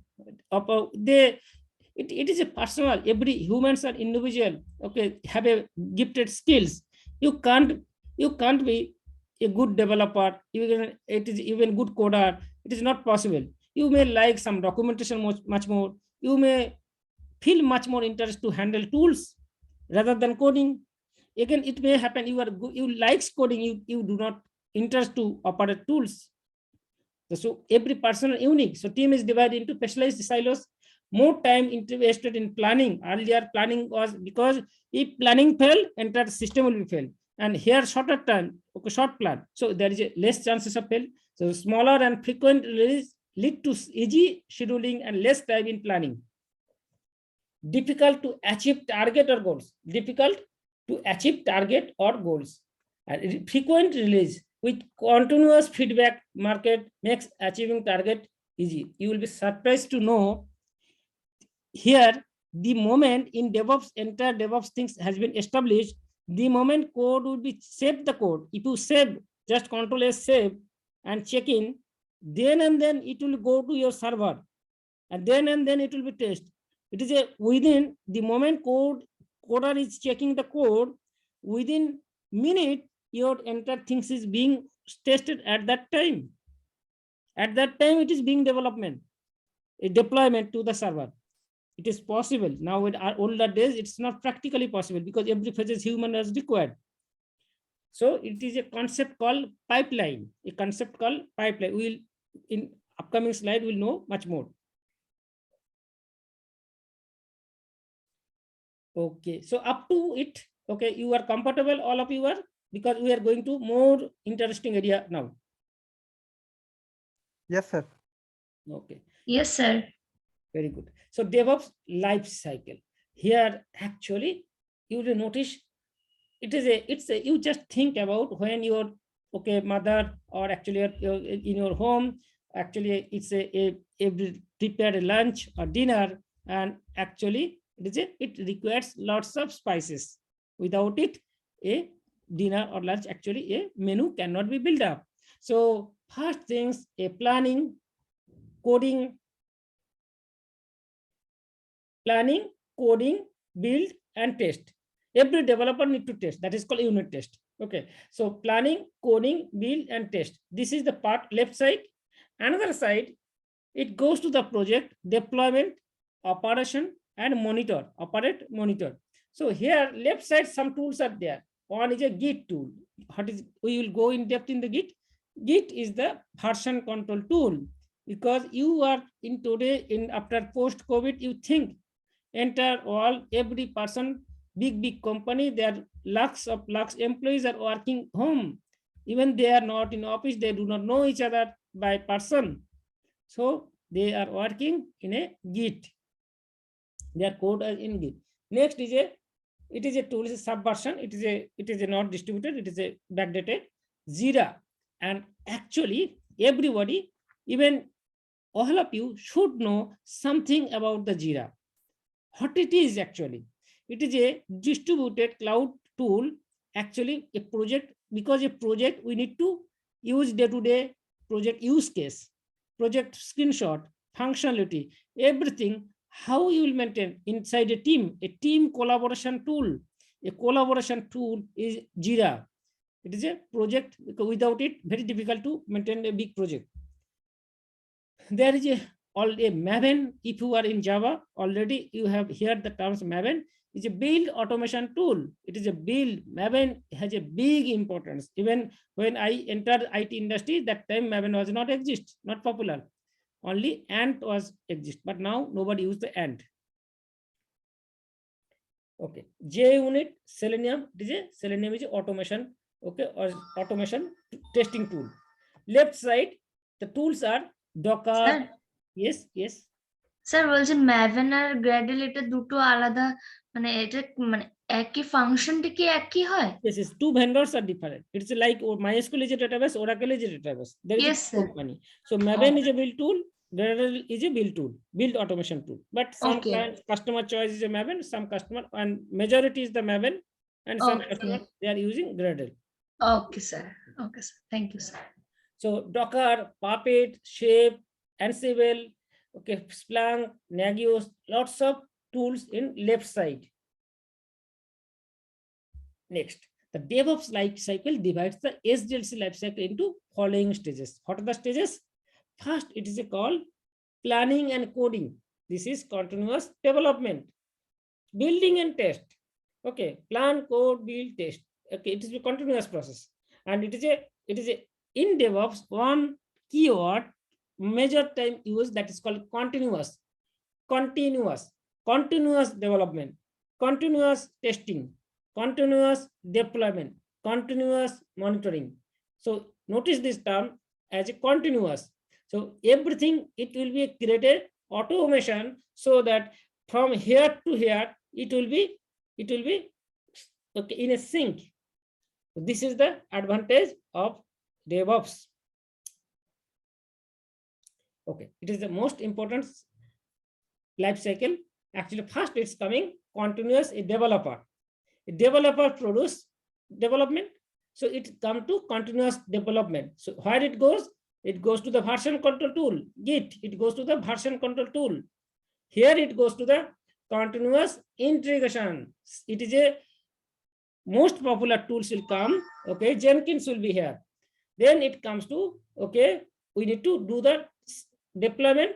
Speaker 1: it is a personal, every humans are individual, okay, have a gifted skills. You can't be a good developer, even it is even good coder, it is not possible. You may like some documentation much more, you may feel much more interest to handle tools rather than coding. Again, it may happen you are good, you likes coding, you do not interest to operate tools. So every person is unique. So team is divided into specialized silos. More time invested in planning. Earlier planning was, because if planning fail, entire system will be fail. And here shorter time, okay, short plan. So there is a less chances of fail. So smaller and frequent release lead to easy scheduling and less time in planning. Difficult to achieve target or goals. Difficult to achieve target or goals. And frequent release with continuous feedback market makes achieving target easy. You will be surprised to know here the moment in DevOps, entire DevOps things has been established. The moment code will be save the code. If you save, just Control S save and check in, then and then it will go to your server, and then it will be test. It is a within the moment coder is checking the code, within minute your entire things is being tested at that time. At that time it is being development, a deployment to the server. It is possible. Now in our older days, it's not practically possible because every phase is human as required. So it is a concept called pipeline. A concept called pipeline. We'll in upcoming slide we'll know much more. Okay, so up to it, okay, you are comfortable, all of you are, because we are going to more interesting area now.
Speaker 2: Yes, sir.
Speaker 1: Okay.
Speaker 4: Yes, sir.
Speaker 1: Very good. So DevOps life cycle. Here, actually, you will notice it's a you just think about when your mother, or actually in your home, actually it's a prepare a lunch or dinner, and actually it requires lots of spices. Without it, a dinner or lunch, actually a menu cannot be built up. So first things, a planning, coding, build and test. Every developer need to test. That is called unit test. Okay. So planning, coding, build and test. This is the part left side. Another side, it goes to the project, deployment, operation and monitor, operate, monitor. So here left side some tools are there. One is a Git tool. We will go in depth in the Git. Git is the version control tool, because you are in today in after post COVID, you think enter all every person, big company, there lakhs employees are working home. Even they are not in office, they do not know each other by person. So they are working in a Git. Their code is in Git. Next is it is a tool, is a subversion. It is a not distributed, it is a backdated Jira. And actually everybody, even all of you should know something about the Jira. What it is actually? It is a distributed cloud tool, actually a project, because a project we need to use day-to-day project use case, project screenshot, functionality, everything, how you will maintain inside a team collaboration tool. A collaboration tool is Jira. It is a project, without it, very difficult to maintain a big project. There is a Maven. If you are in Java already, you have heard the terms Maven. It's a build automation tool. It is a build. Maven has a big importance. Even when I entered IT industry, that time Maven was not exist, not popular. Only Ant was exist, but now nobody use the Ant. Okay, JUnit, Selenium. Selenium is automation okay, or automation testing tool. Left side, the tools are Docker.
Speaker 4: Sir
Speaker 1: Yes, yes.
Speaker 4: Sir বলছি Maven আর গ্র্যাডেল এটা দুটো আলাদা, মানে এটা মানে একই ফাংশনটা কি একই হয়?
Speaker 1: Yes, yes. Two vendors are different. It's like MySQL is a database, Oracle is a database. There is
Speaker 4: Yes,
Speaker 1: a
Speaker 4: sir.
Speaker 1: company. So Maven is a build tool, Gradle is a build tool, build automation tool. But some
Speaker 4: Okay.
Speaker 1: customer choice is a Maven, some customer, and majority is the Maven, and some
Speaker 4: Okay.
Speaker 1: customer they are using Gradle.
Speaker 4: Okay sir, okay sir, thank you sir.
Speaker 1: So Docker, Puppet, Shape, Ansible, okay, Splunk, Nagios, lots of tools in left side. Next, the DevOps life cycle divides the SDLC life cycle into following stages. What are the stages? First, it is called planning and coding. This is continuous development. Building and test. Okay, plan, code, build, test. Okay, it is a continuous process, and it is a in DevOps one keyword major time used, that is called continuous. Continuous development, continuous testing, continuous deployment, continuous monitoring. So notice this term as a continuous. So everything, it will be created automation, so that from here to here it will be okay, in a sync. This is the advantage of DevOps. Okay, it is the most important life cycle. Actually, first it's coming continuous. A developer produce development, so it come to continuous development. So where it goes to the version control tool, Git. It goes to the version control tool. Here it goes to the continuous integration. It is a most popular tools will come. Okay, Jenkins will be here. Then it comes to, okay, we need to do the deployment.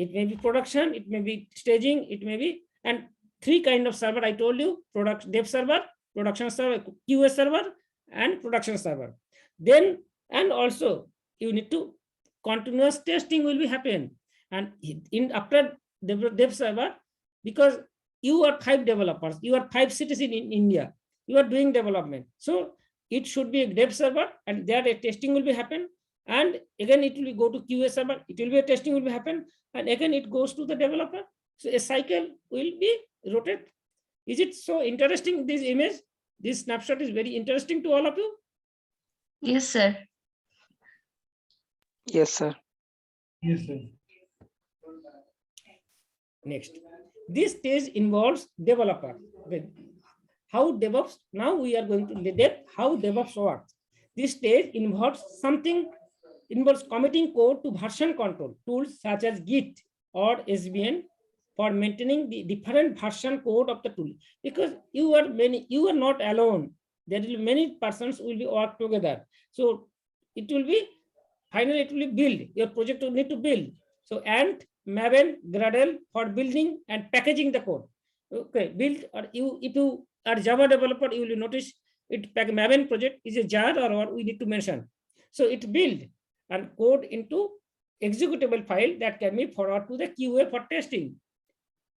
Speaker 1: It may be production, it may be staging, it may be, and three kind of server I told you: product dev server, production server, QA server, and production server. Then, and also you need to continuous testing will be happen. And in after dev server, because you are 5 developers, you are 5 citizens in India, you are doing development, so it should be a dev server, and there a testing will be happen, and again it will go to QA server, it will be a testing will be happen, and again it goes to the developer. So a cycle will be rotated. Is it so interesting, this image? This snapshot is very interesting to all of you.
Speaker 4: Yes sir.
Speaker 3: Yes, sir.
Speaker 2: Yes, sir.
Speaker 1: Next, this stage involves developer. How DevOps, now we are going to depth how DevOps works. This stage involves committing code to version control tools such as Git or SVN for maintaining the different version code of the tool. Because you are not alone. There will be many persons will be work together. So it will be finally it will be build. Your project will need to build. So and Maven, Gradle for building and packaging the code. Okay, build, or if you are Java developer, you will notice it. Maven project is a jar, or we need to mention. So it build and code into executable file that can be forwarded to the QA for testing.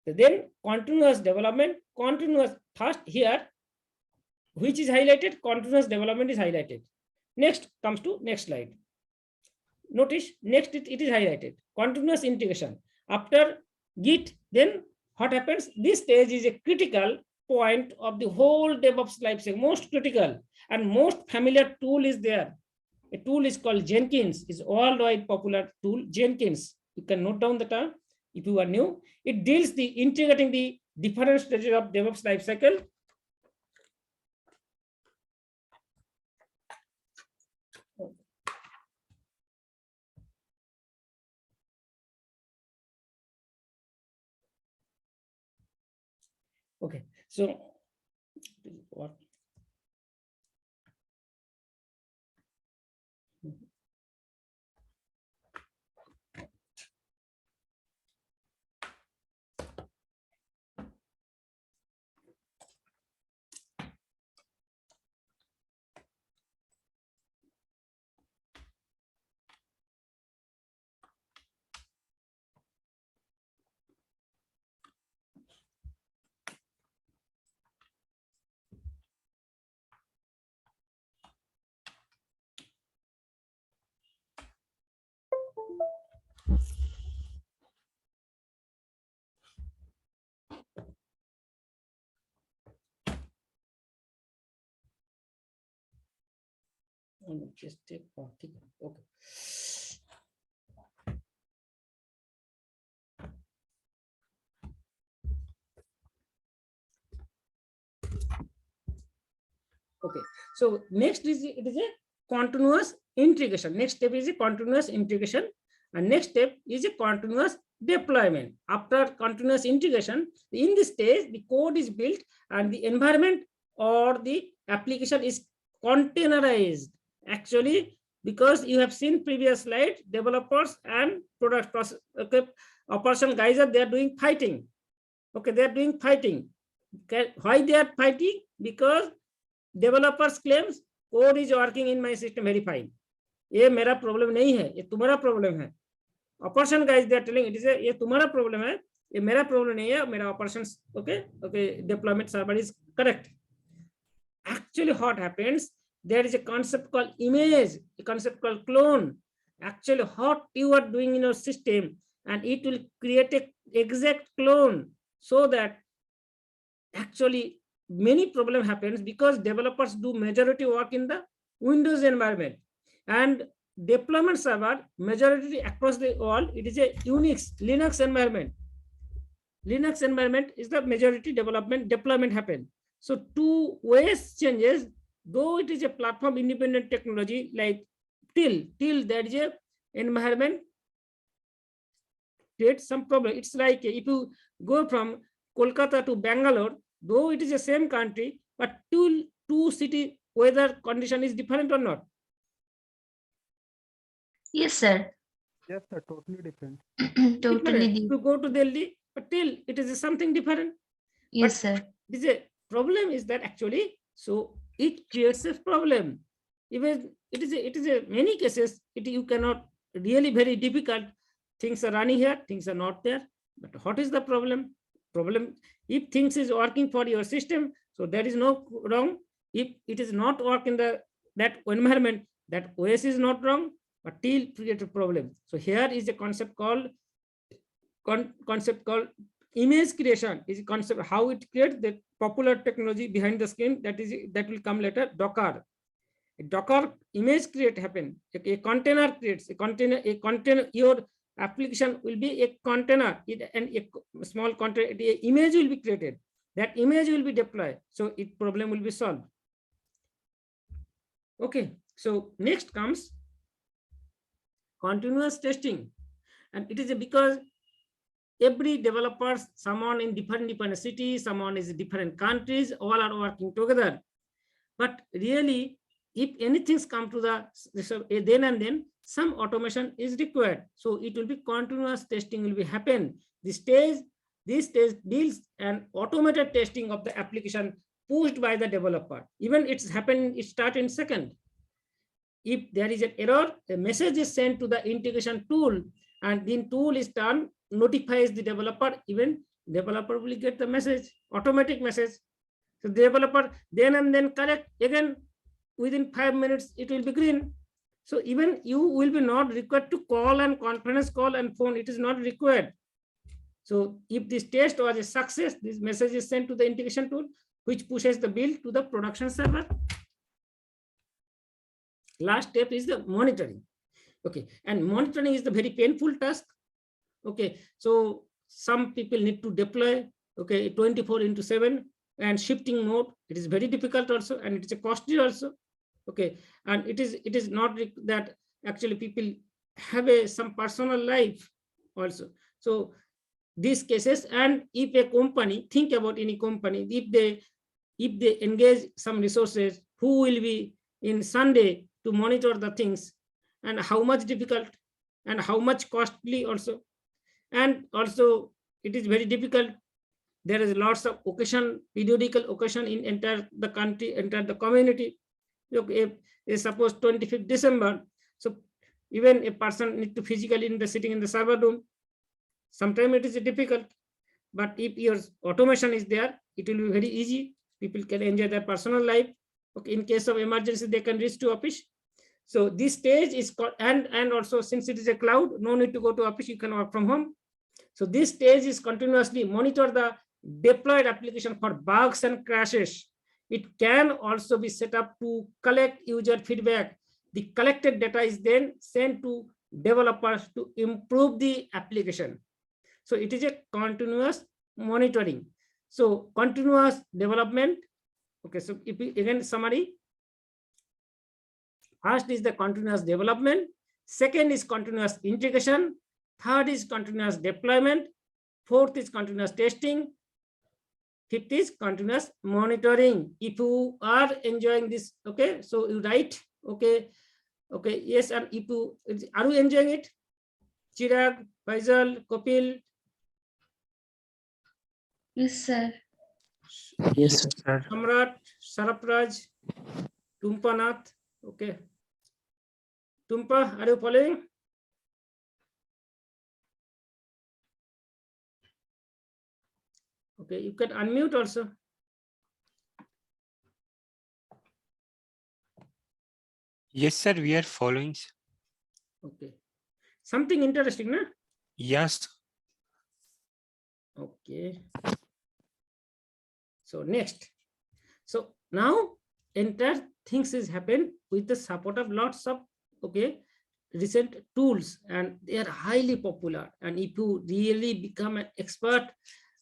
Speaker 1: Then continuous development, continuous first here, which is highlighted, continuous development is highlighted. Next comes to next slide. Notice next it is highlighted, continuous integration. After Git, then what happens? This stage is a critical point of the whole DevOps lifecycle, most critical and most familiar tool is there. A tool is called Jenkins, is worldwide popular tool, Jenkins. You can note down the term if you are new. It deals the integrating the different stages of DevOps lifecycle. Okay, so what? just take okay. Okay, so next is it is a continuous integration. Next step is a continuous integration, and next step is a continuous deployment. After continuous integration, in this stage, the code is built and the environment or the application is containerized. Actually, because you have seen previous slide, developers and product process, okay, operation guys are they are doing fighting. Okay, they are doing fighting. Okay, why they are fighting? Because developers claims code is working in my system very fine. ये मेरा problem नहीं है, ये तुम्हारा problem है. Operation guys they are telling it is a ये तुम्हारा problem है, ये मेरा प्रॉब्लम नहीं है, मेरा operations okay deployment server is correct. Actually what happens, there is a concept called image, a concept called clone. Actually what you are doing in your system, and it will create a exact clone, so that actually many problem happens because developers do majority work in the Windows environment, and deployment server majority across the world it is a Unix Linux environment. Linux environment is the majority deployment happen. So two ways changes, though it is a platform independent technology like till there is a environment creates some problem. It's like if you go from Kolkata to Bangalore, though it is the same country, but two city weather condition is different or not?
Speaker 4: Yes, sir.
Speaker 2: Yes, sir. Totally different.
Speaker 4: Totally.
Speaker 1: If you go to Delhi, but still it is something different.
Speaker 4: Yes,
Speaker 1: But
Speaker 4: sir.
Speaker 1: this is a problem is that actually, so it creates a problem. Even it is a many cases you cannot really very difficult. Things are running here, things are not there. But what is the problem? Problem if things is working for your system, so there is no wrong. If it is not work in that environment, that OS is not wrong, but still create a problem. So here is a concept called image creation. Is a concept how it creates the popular technology behind the screen that will come later. Docker. A Docker image create happen. A container creates a container. Your application will be a container, and a small container. An image will be created. That image will be deployed. So it problem will be solved. Okay. So next comes continuous testing, and it is because every developers, someone in different cities, someone is in different countries, all are working together. But really, if anything comes to the then and then, some automation is required. So it will be continuous testing will be happen. This stage deals an automated testing of the application pushed by the developer. Even it start in second. If there is an error, a message is sent to the integration tool, and then tool is done, notifies the developer. Even developer will get the message, automatic message. So the developer then and then correct again within 5 minutes it will be green. So even you will be not required to call and conference call and phone. It is not required. So if this test was a success, this message is sent to the integration tool, which pushes the build to the production server. Last step is the monitoring. Okay, and monitoring is the very painful task. Okay, so some people need to deploy 24/7 and shifting mode. It is very difficult also, and it is a costly also. Okay, and it is not that actually people have some personal life also. So these cases, and if a company, think about any company, if they engage some resources who will be in Sunday to monitor the things, and how much difficult and how much costly also. And also it is very difficult. There is lots of periodical occasion in entire the country, entire the community. If suppose 25th December, so even a person need to physically sitting in the server room, sometimes it is difficult. But if your automation is there, it will be very easy. People can enjoy their personal life. Okay, in case of emergency, they can reach to office. So this stage is called, and also since it is a cloud, no need to go to office, you can work from home. So this stage is continuously monitor the deployed application for bugs and crashes. It can also be set up to collect user feedback. The collected data is then sent to developers to improve the application. So it is a continuous monitoring. So continuous development. Okay, so if we again summary, first is the continuous development, second is continuous integration, third is continuous deployment, fourth is continuous testing, fifth is continuous monitoring. If you are enjoying this, okay, so you write, okay, okay, yes, and if you are you enjoying it? Chirag, Faisal, Kopil.
Speaker 4: Yes, sir.
Speaker 3: Yes, sir.
Speaker 1: Samrat, Sarapraj, Tumpanath. Okay. Tumpa, are you following? Okay, you can unmute also.
Speaker 5: Yes, sir, we are following.
Speaker 1: Okay. Something interesting, na?
Speaker 5: Yes.
Speaker 1: Okay. So next. So now entire things is happened with the support of lots of, okay, recent tools, and they are highly popular. And if you really become an expert,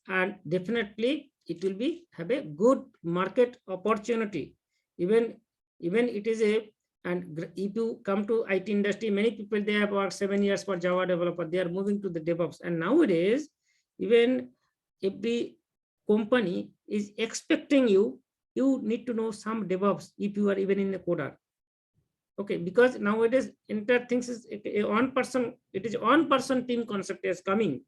Speaker 1: and definitely it will be have a good market opportunity. Even it is a, and if you come to IT industry, many people, they have worked 7 years for Java developer, they are moving to the DevOps. And nowadays, even every company is expecting you need to know some DevOps if you are even in a coder. Okay, because nowadays entire things is a one person, it is one person team concept is coming.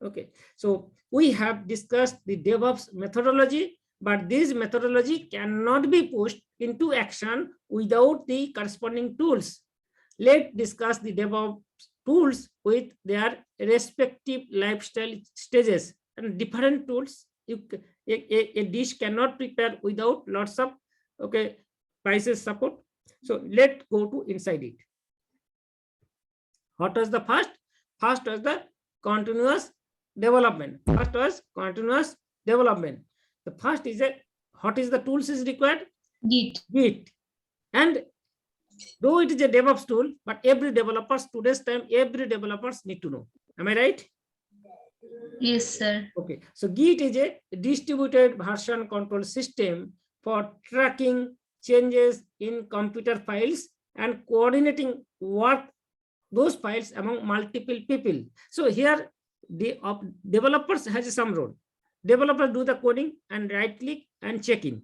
Speaker 1: Okay, so we have discussed the DevOps methodology, but this methodology cannot be pushed into action without the corresponding tools. Let's discuss the DevOps tools with their respective lifestyle stages and different tools. A dish cannot prepare without lots of, okay, spices support. So let's go to inside it. What was the first? First was the continuous development. First was continuous development. The first is a, what is the tools is required?
Speaker 4: Git.
Speaker 1: Git. And though it is a DevOps tool, but every developers today's time, every developers need to know. Am I right?
Speaker 4: Yes, sir.
Speaker 1: Okay. So Git is a distributed version control system for tracking changes in computer files and coordinating work those files among multiple people. So here the developers has some role. Developers do the coding and right click and check in.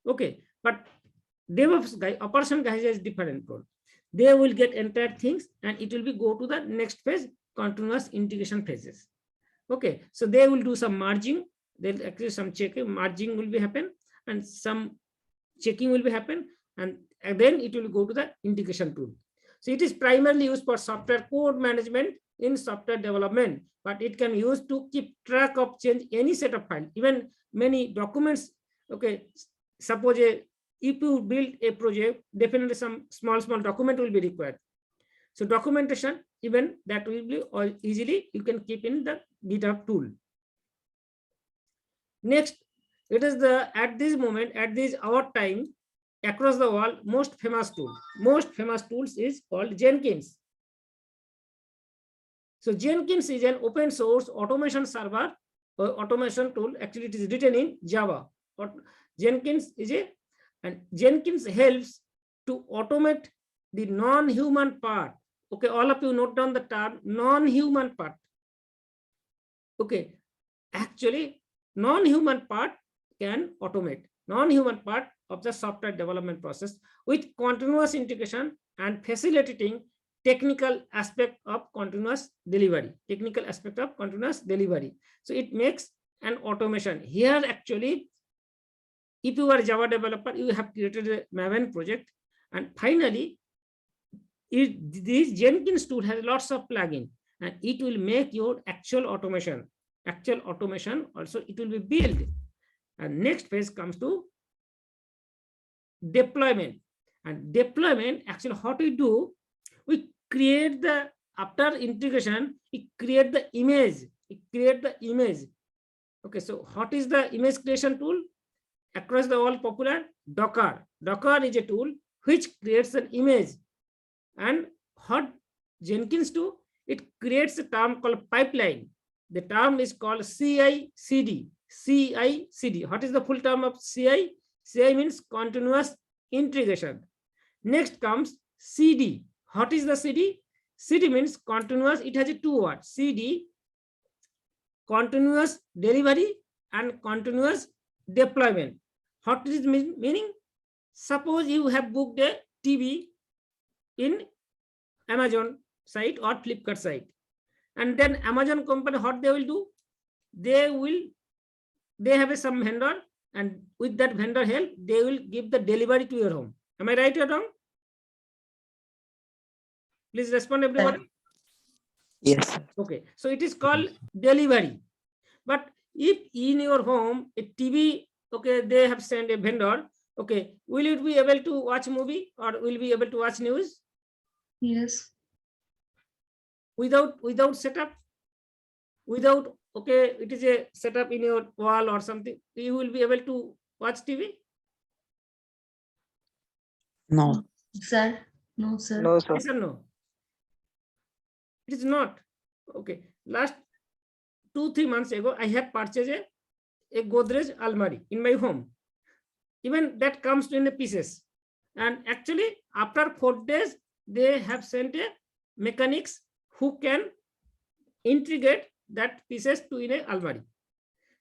Speaker 1: Okay, but DevOps guy, operation guy has different role. They will get entire things and it will be go to the next phase, continuous integration phases. Okay, so they will do some merging. They'll actually some checking, merging will be happen, and some checking will be happen, and then it will go to the integration tool. So it is primarily used for software code management in software development, but it can be used to keep track of change any set of file, even many documents. Okay, suppose if you build a project, definitely some small document will be required. So documentation, even that will be or easily you can keep in the GitHub tool. Next, it is the at this moment, at this our time, across the world, most famous tools is called Jenkins. So Jenkins is an open source automation server or automation tool. Actually, it is written in Java. Jenkins is and Jenkins helps to automate the non-human part. Okay, all of you note down the term non-human part. Okay, actually, non-human part can automate non-human part of the software development process with continuous integration and facilitating technical aspect of continuous delivery. So it makes an automation. Here, actually, if you are a Java developer, you have created a Maven project, and finally, this Jenkins tool has lots of plugin, and it will make your actual automation. Also it will be built. And next phase comes to deployment. And deployment, actually, what we do, we create the, after integration, we create the image. Okay, so what is the image creation tool? Across the all popular Docker. Docker is a tool which creates an image. And what Jenkins do, it creates a term called pipeline. The term is called CI/CD. CI/CD. What is the full term of CI? CI means continuous integration. Next comes CD. What is the CD? CD means continuous. It has a two words. CD, continuous delivery and continuous deployment. What is meaning? Suppose you have booked a TV in Amazon site or Flipkart site, and then Amazon company, what they will do? They have some vendor, and with that vendor help, they will give the delivery to your home. Am I right or wrong? Please respond, everybody.
Speaker 3: Yes, sir.
Speaker 1: Okay, so it is called delivery. But if in your home a TV, okay, they have sent a vendor, okay, will you be able to watch movie or will be able to watch news
Speaker 4: Yes.
Speaker 1: without setup? Without, okay, it is a setup in your wall or something, you will be able to watch TV?
Speaker 3: No.
Speaker 4: Sir. No, sir.
Speaker 2: No, sir.
Speaker 1: Yes or no? It is not. Okay, last 2-3 months ago, I have purchased a Godrej Almari in my home. Even that comes in the pieces. And actually, after 4 days, they have sent a mechanics who can integrate that pieces to in a Almari.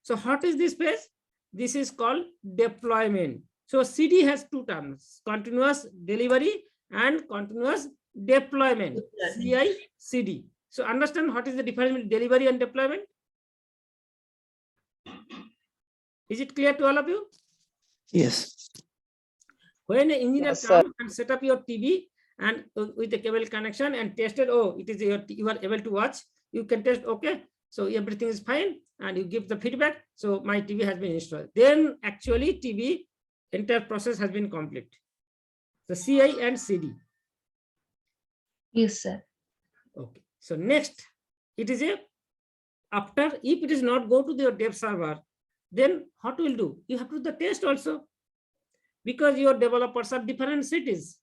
Speaker 1: So what is this phase? This is called deployment. So CD has two terms: continuous delivery and continuous deployment. CI/CD. So understand what is the difference between delivery and deployment? Is it clear to all of you?
Speaker 3: Yes.
Speaker 1: When an engineer
Speaker 2: Yes, sir.
Speaker 1: comes and set up your TV and with a cable connection and tested, oh, it is you are able to watch, you can test, okay, so everything is fine, and you give the feedback, so my TV has been installed. Then actually TV entire process has been complete. The CI and CD.
Speaker 4: Yes, sir.
Speaker 1: Okay, so next, it is a after, if it is not go to your dev server, then what will do? You have to do the test also, because your developers are different cities,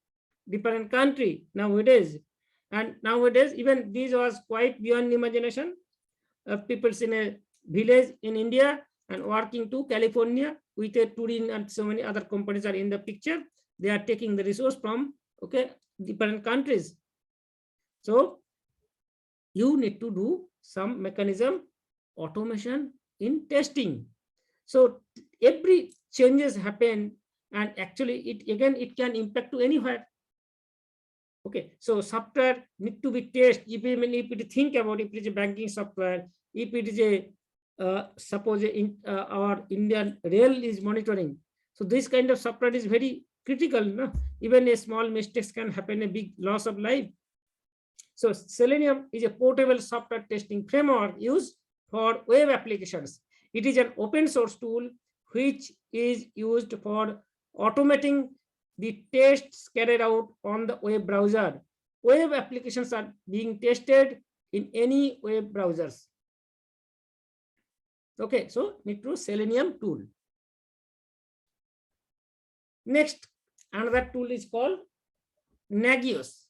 Speaker 1: different country nowadays. And nowadays, even this was quite beyond imagination. People in a village in India and working to California with a Turin, and so many other companies are in the picture. They are taking the resource from, okay, different countries. So you need to do some mechanism automation in testing. So every changes happen, and actually it can impact to anywhere. Okay, so software need to be tested. If you think about, if it is a banking software, if it is a suppose our Indian rail is monitoring, so this kind of software is very critical. No? Even a small mistakes can happen, a big loss of life. So Selenium is a portable software testing framework used for web applications. It is an open source tool which is used for automating the tests carried out on the web browser. Web applications are being tested in any web browsers. Okay, so need to Selenium tool. Next, another tool is called Nagios.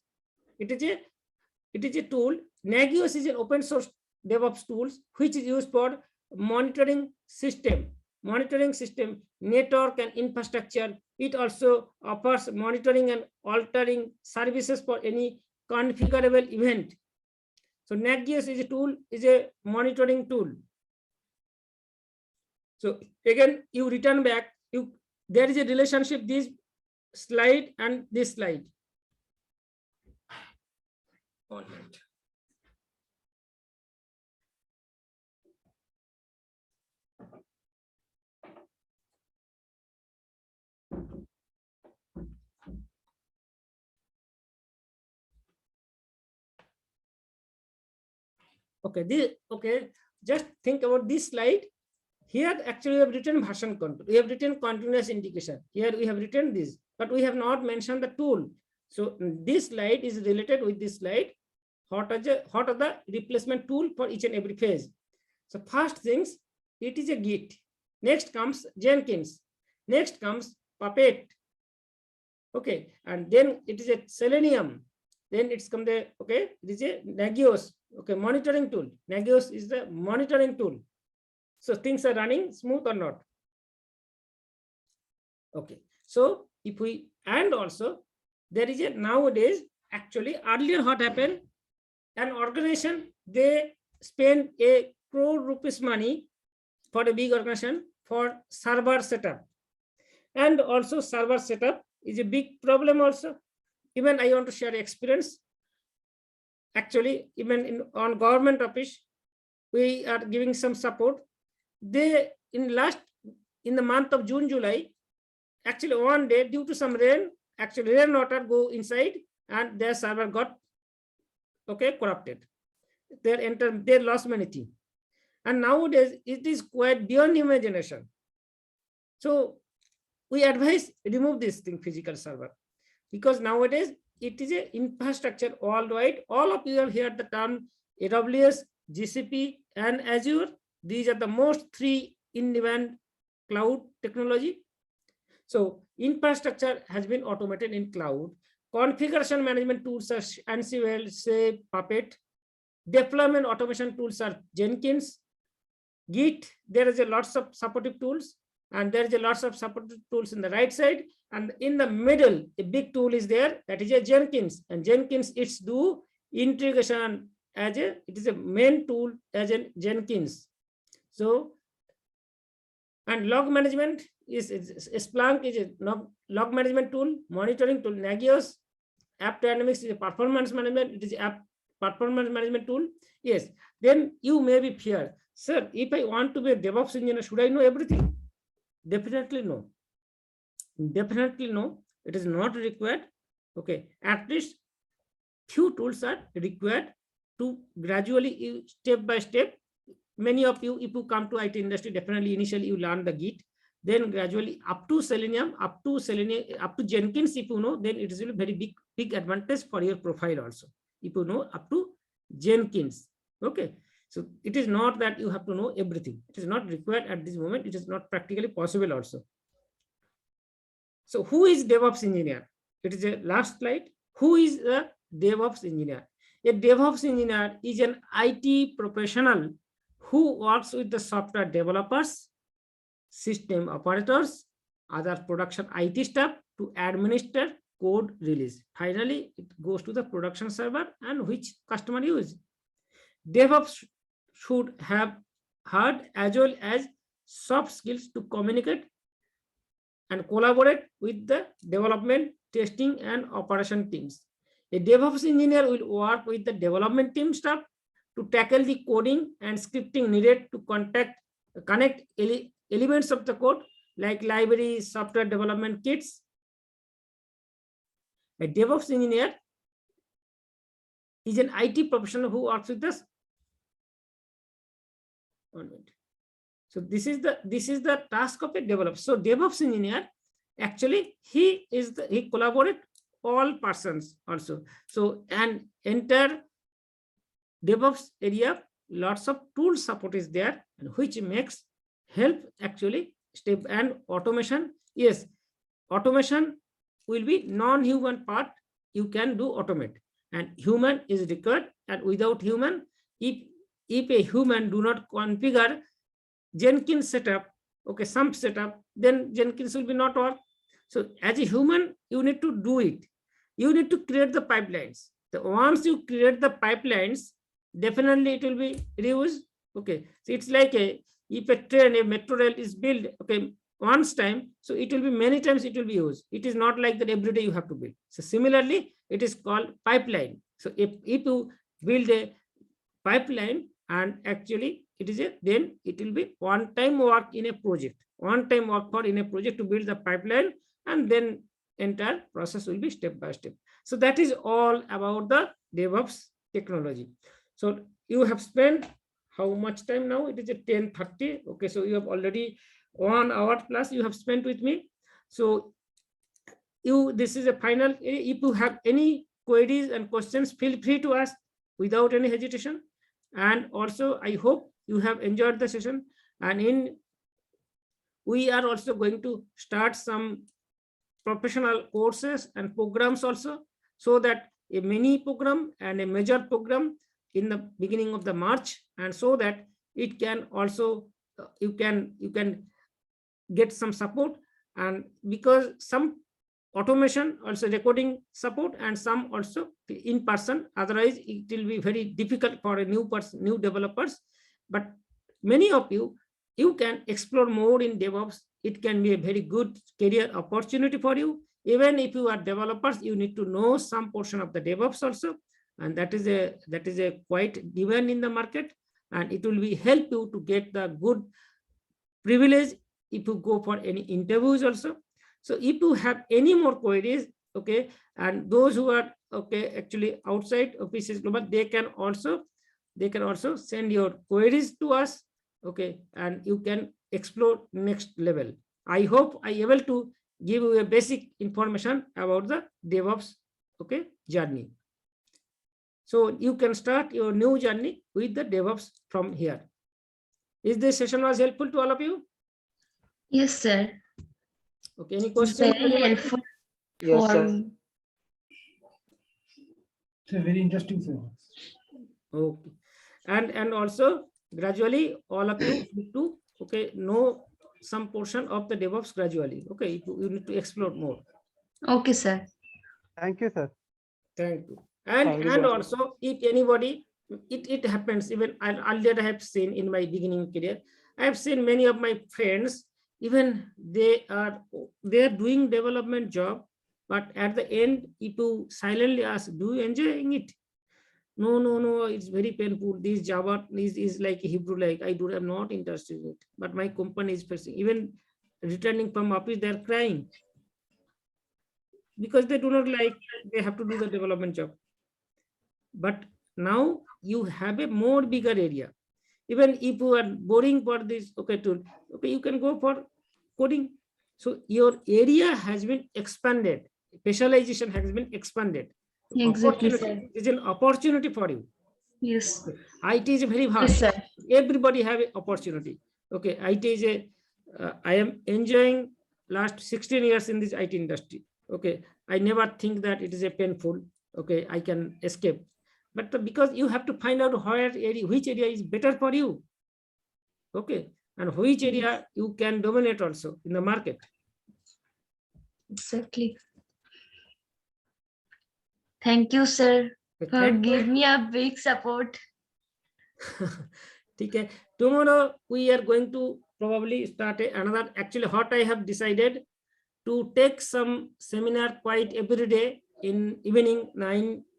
Speaker 1: It is a tool. Nagios is an open source DevOps tools which is used for monitoring system, network and infrastructure. It also offers monitoring and altering services for any configurable event. So Nagios is a tool, is a monitoring tool. So again, you return back, there is a relationship, this slide and this slide. All right. Okay, just think about this slide. Here actually we have written version control, we have written continuous integration, here we have written this, but we have not mentioned the tool. So this slide is related with this slide. What are the replacement tool for each and every phase? So first things, it is a Git. Next comes Jenkins. Next comes Puppet. Okay, and then it is a Selenium. Then it's come the, okay, it is a Nagios, okay, monitoring tool. Nagios is the monitoring tool. So things are running smooth or not. Okay, so if we, and also there is a nowadays, actually earlier what happened, an organization, they spend a crore rupees money for a big organization for server setup. And also server setup is a big problem also. Even I want to share experience. Actually, even on government office, we are giving some support. They in the month of June, July, actually one day due to some rain, actually rainwater go inside and their server got, okay, corrupted. They lost many things. And nowadays it is quite beyond imagination. So we advise remove this thing, physical server, because nowadays it is a infrastructure worldwide. All of you have heard the term AWS, GCP, and Azure. These are the most three in-demand cloud technology. So infrastructure has been automated in cloud. Configuration management tools are Ansible, say Puppet. Deployment automation tools are Jenkins, Git. There is a lots of supportive tools, and there is a lots of supportive tools in the right side, and in the middle a big tool is there, that is a Jenkins. And Jenkins, it's do integration as a, it is a main tool as a Jenkins. So, and log management is Splunk is a log management tool, monitoring tool. Nagios, App Dynamics is a performance management, it is app performance management tool. Yes, then you may be fear, sir, if I want to be a DevOps engineer, should I know everything? Definitely no. Definitely no. It is not required. Okay, at least few tools are required to gradually, step by step. Many of you, if you come to IT industry, definitely initially you learn the Git, then gradually up to Selenium, up to Jenkins. If you know, then it is a very big advantage for your profile also. If you know up to Jenkins, okay. So it is not that you have to know everything. It is not required at this moment. It is not practically possible also. So who is DevOps engineer? It is a last slide. Who is a DevOps engineer? A DevOps engineer is an IT professional who works with the software developers, system operators, other production IT staff to administer code release. Finally, it goes to the production server and which customer use. DevOps should have hard as well as soft skills to communicate and collaborate with the development, testing, and operation teams. A DevOps engineer will work with the development team staff to tackle the coding and scripting needed to connect elements of the code like libraries, software development kits. A DevOps engineer is an IT professional who works with this. So this is the task of a developer. So DevOps engineer, actually he collaborate all persons also. So an entire DevOps area, lots of tool support is there, and which makes help actually step and automation. Yes, automation will be non-human part. You can do automate, and human is required. And without human, if a human do not configure Jenkins setup, okay, some setup, then Jenkins will be not work. So as a human, you need to do it. You need to create the pipelines. So once you create the pipelines, definitely it will be reused. Okay, so it's like if a metro rail is built, okay, once time, so it will be many times it will be used. It is not like that every day you have to build. So similarly, it is called pipeline. So if you build a pipeline, and actually it is then it will be one-time work in a project, one-time work in a project to build the pipeline, and then entire process will be step by step. So that is all about the DevOps technology. So you have spent how much time now? It is at 10:30. Okay, so you have already 1 hour plus you have spent with me. So this is a final. If you have any queries and questions, feel free to ask without any hesitation. And also I hope you have enjoyed the session, and we are also going to start some professional courses and programs also, so that a mini program and a major program in the beginning of the March, and so that it can also you can get some support, and because some automation also recording support and some also in person, otherwise it will be very difficult for a new developers. But many of you can explore more in DevOps. It can be a very good career opportunity for you. Even if you are developers, you need to know some portion of the DevOps also, and that is a quite demand in the market, and it will be help you to get the good privilege if you go for any interviews also. So if you have any more queries, okay, and those who are okay actually outside of PCS Global, they can also send your queries to us, okay, and you can explore next level. I hope I able to give you a basic information about the DevOps, okay, journey. So you can start your new journey with the DevOps from here. Is this session was helpful to all of you?
Speaker 4: Yes, sir.
Speaker 1: Okay, any
Speaker 4: It's
Speaker 1: questions?
Speaker 4: very helpful
Speaker 3: Yes,
Speaker 4: for
Speaker 3: sir.
Speaker 2: It's a very interesting sir.
Speaker 1: Okay, and also gradually all of you need to okay know some portion of the DevOps gradually. Okay, you need to explore more.
Speaker 4: Okay, sir.
Speaker 2: Thank you, sir.
Speaker 1: Thank you.
Speaker 3: Thank you,
Speaker 1: And
Speaker 3: sir.
Speaker 1: also if anybody, it happens, even earlier I have seen in my beginning career, I have seen many of my friends, even they are doing development job, but at the end, if you silently ask, do you enjoying it? No, it's very painful. This Java is like Hebrew, like I'm not interested in it. But my company is facing, even returning from office, they're crying because they do not like, they have to do the development job. But now you have a more bigger area. Even if you are boring for this okay tool, okay, you can go for coding. So your area has been expanded, specialization has been expanded.
Speaker 4: Exactly,
Speaker 1: Opportunity
Speaker 4: sir.
Speaker 1: is an opportunity for you.
Speaker 4: Yes.
Speaker 1: IT is very
Speaker 4: Yes,
Speaker 1: vast.
Speaker 4: sir.
Speaker 1: Everybody have an opportunity. Okay, IT is I am enjoying last 16 years in this IT industry. Okay, I never think that it is a painful. Okay, I can escape. But because you have to find out which area is better for you. Okay, and which area you can dominate also in the market.
Speaker 4: Exactly. Thank you, sir,
Speaker 1: Okay,
Speaker 4: for
Speaker 1: thank you.
Speaker 4: give me a big support.
Speaker 1: Okay. Tomorrow we are going to probably start another. Actually, what I have decided to take some seminar quite every day in evening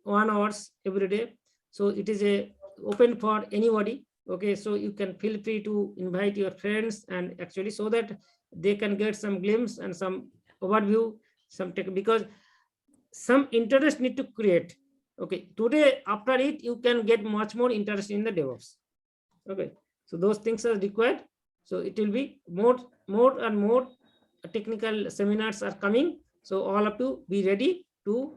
Speaker 1: 1 hours every day. So it is a open for anybody. Okay, so you can feel free to invite your friends, and actually so that they can get some glimpse and some overview, some tech, because some interest need to create. Okay, today after it you can get much more interest in the DevOps. Okay, so those things are required. So it will be more and more technical seminars are coming. So all of you be ready to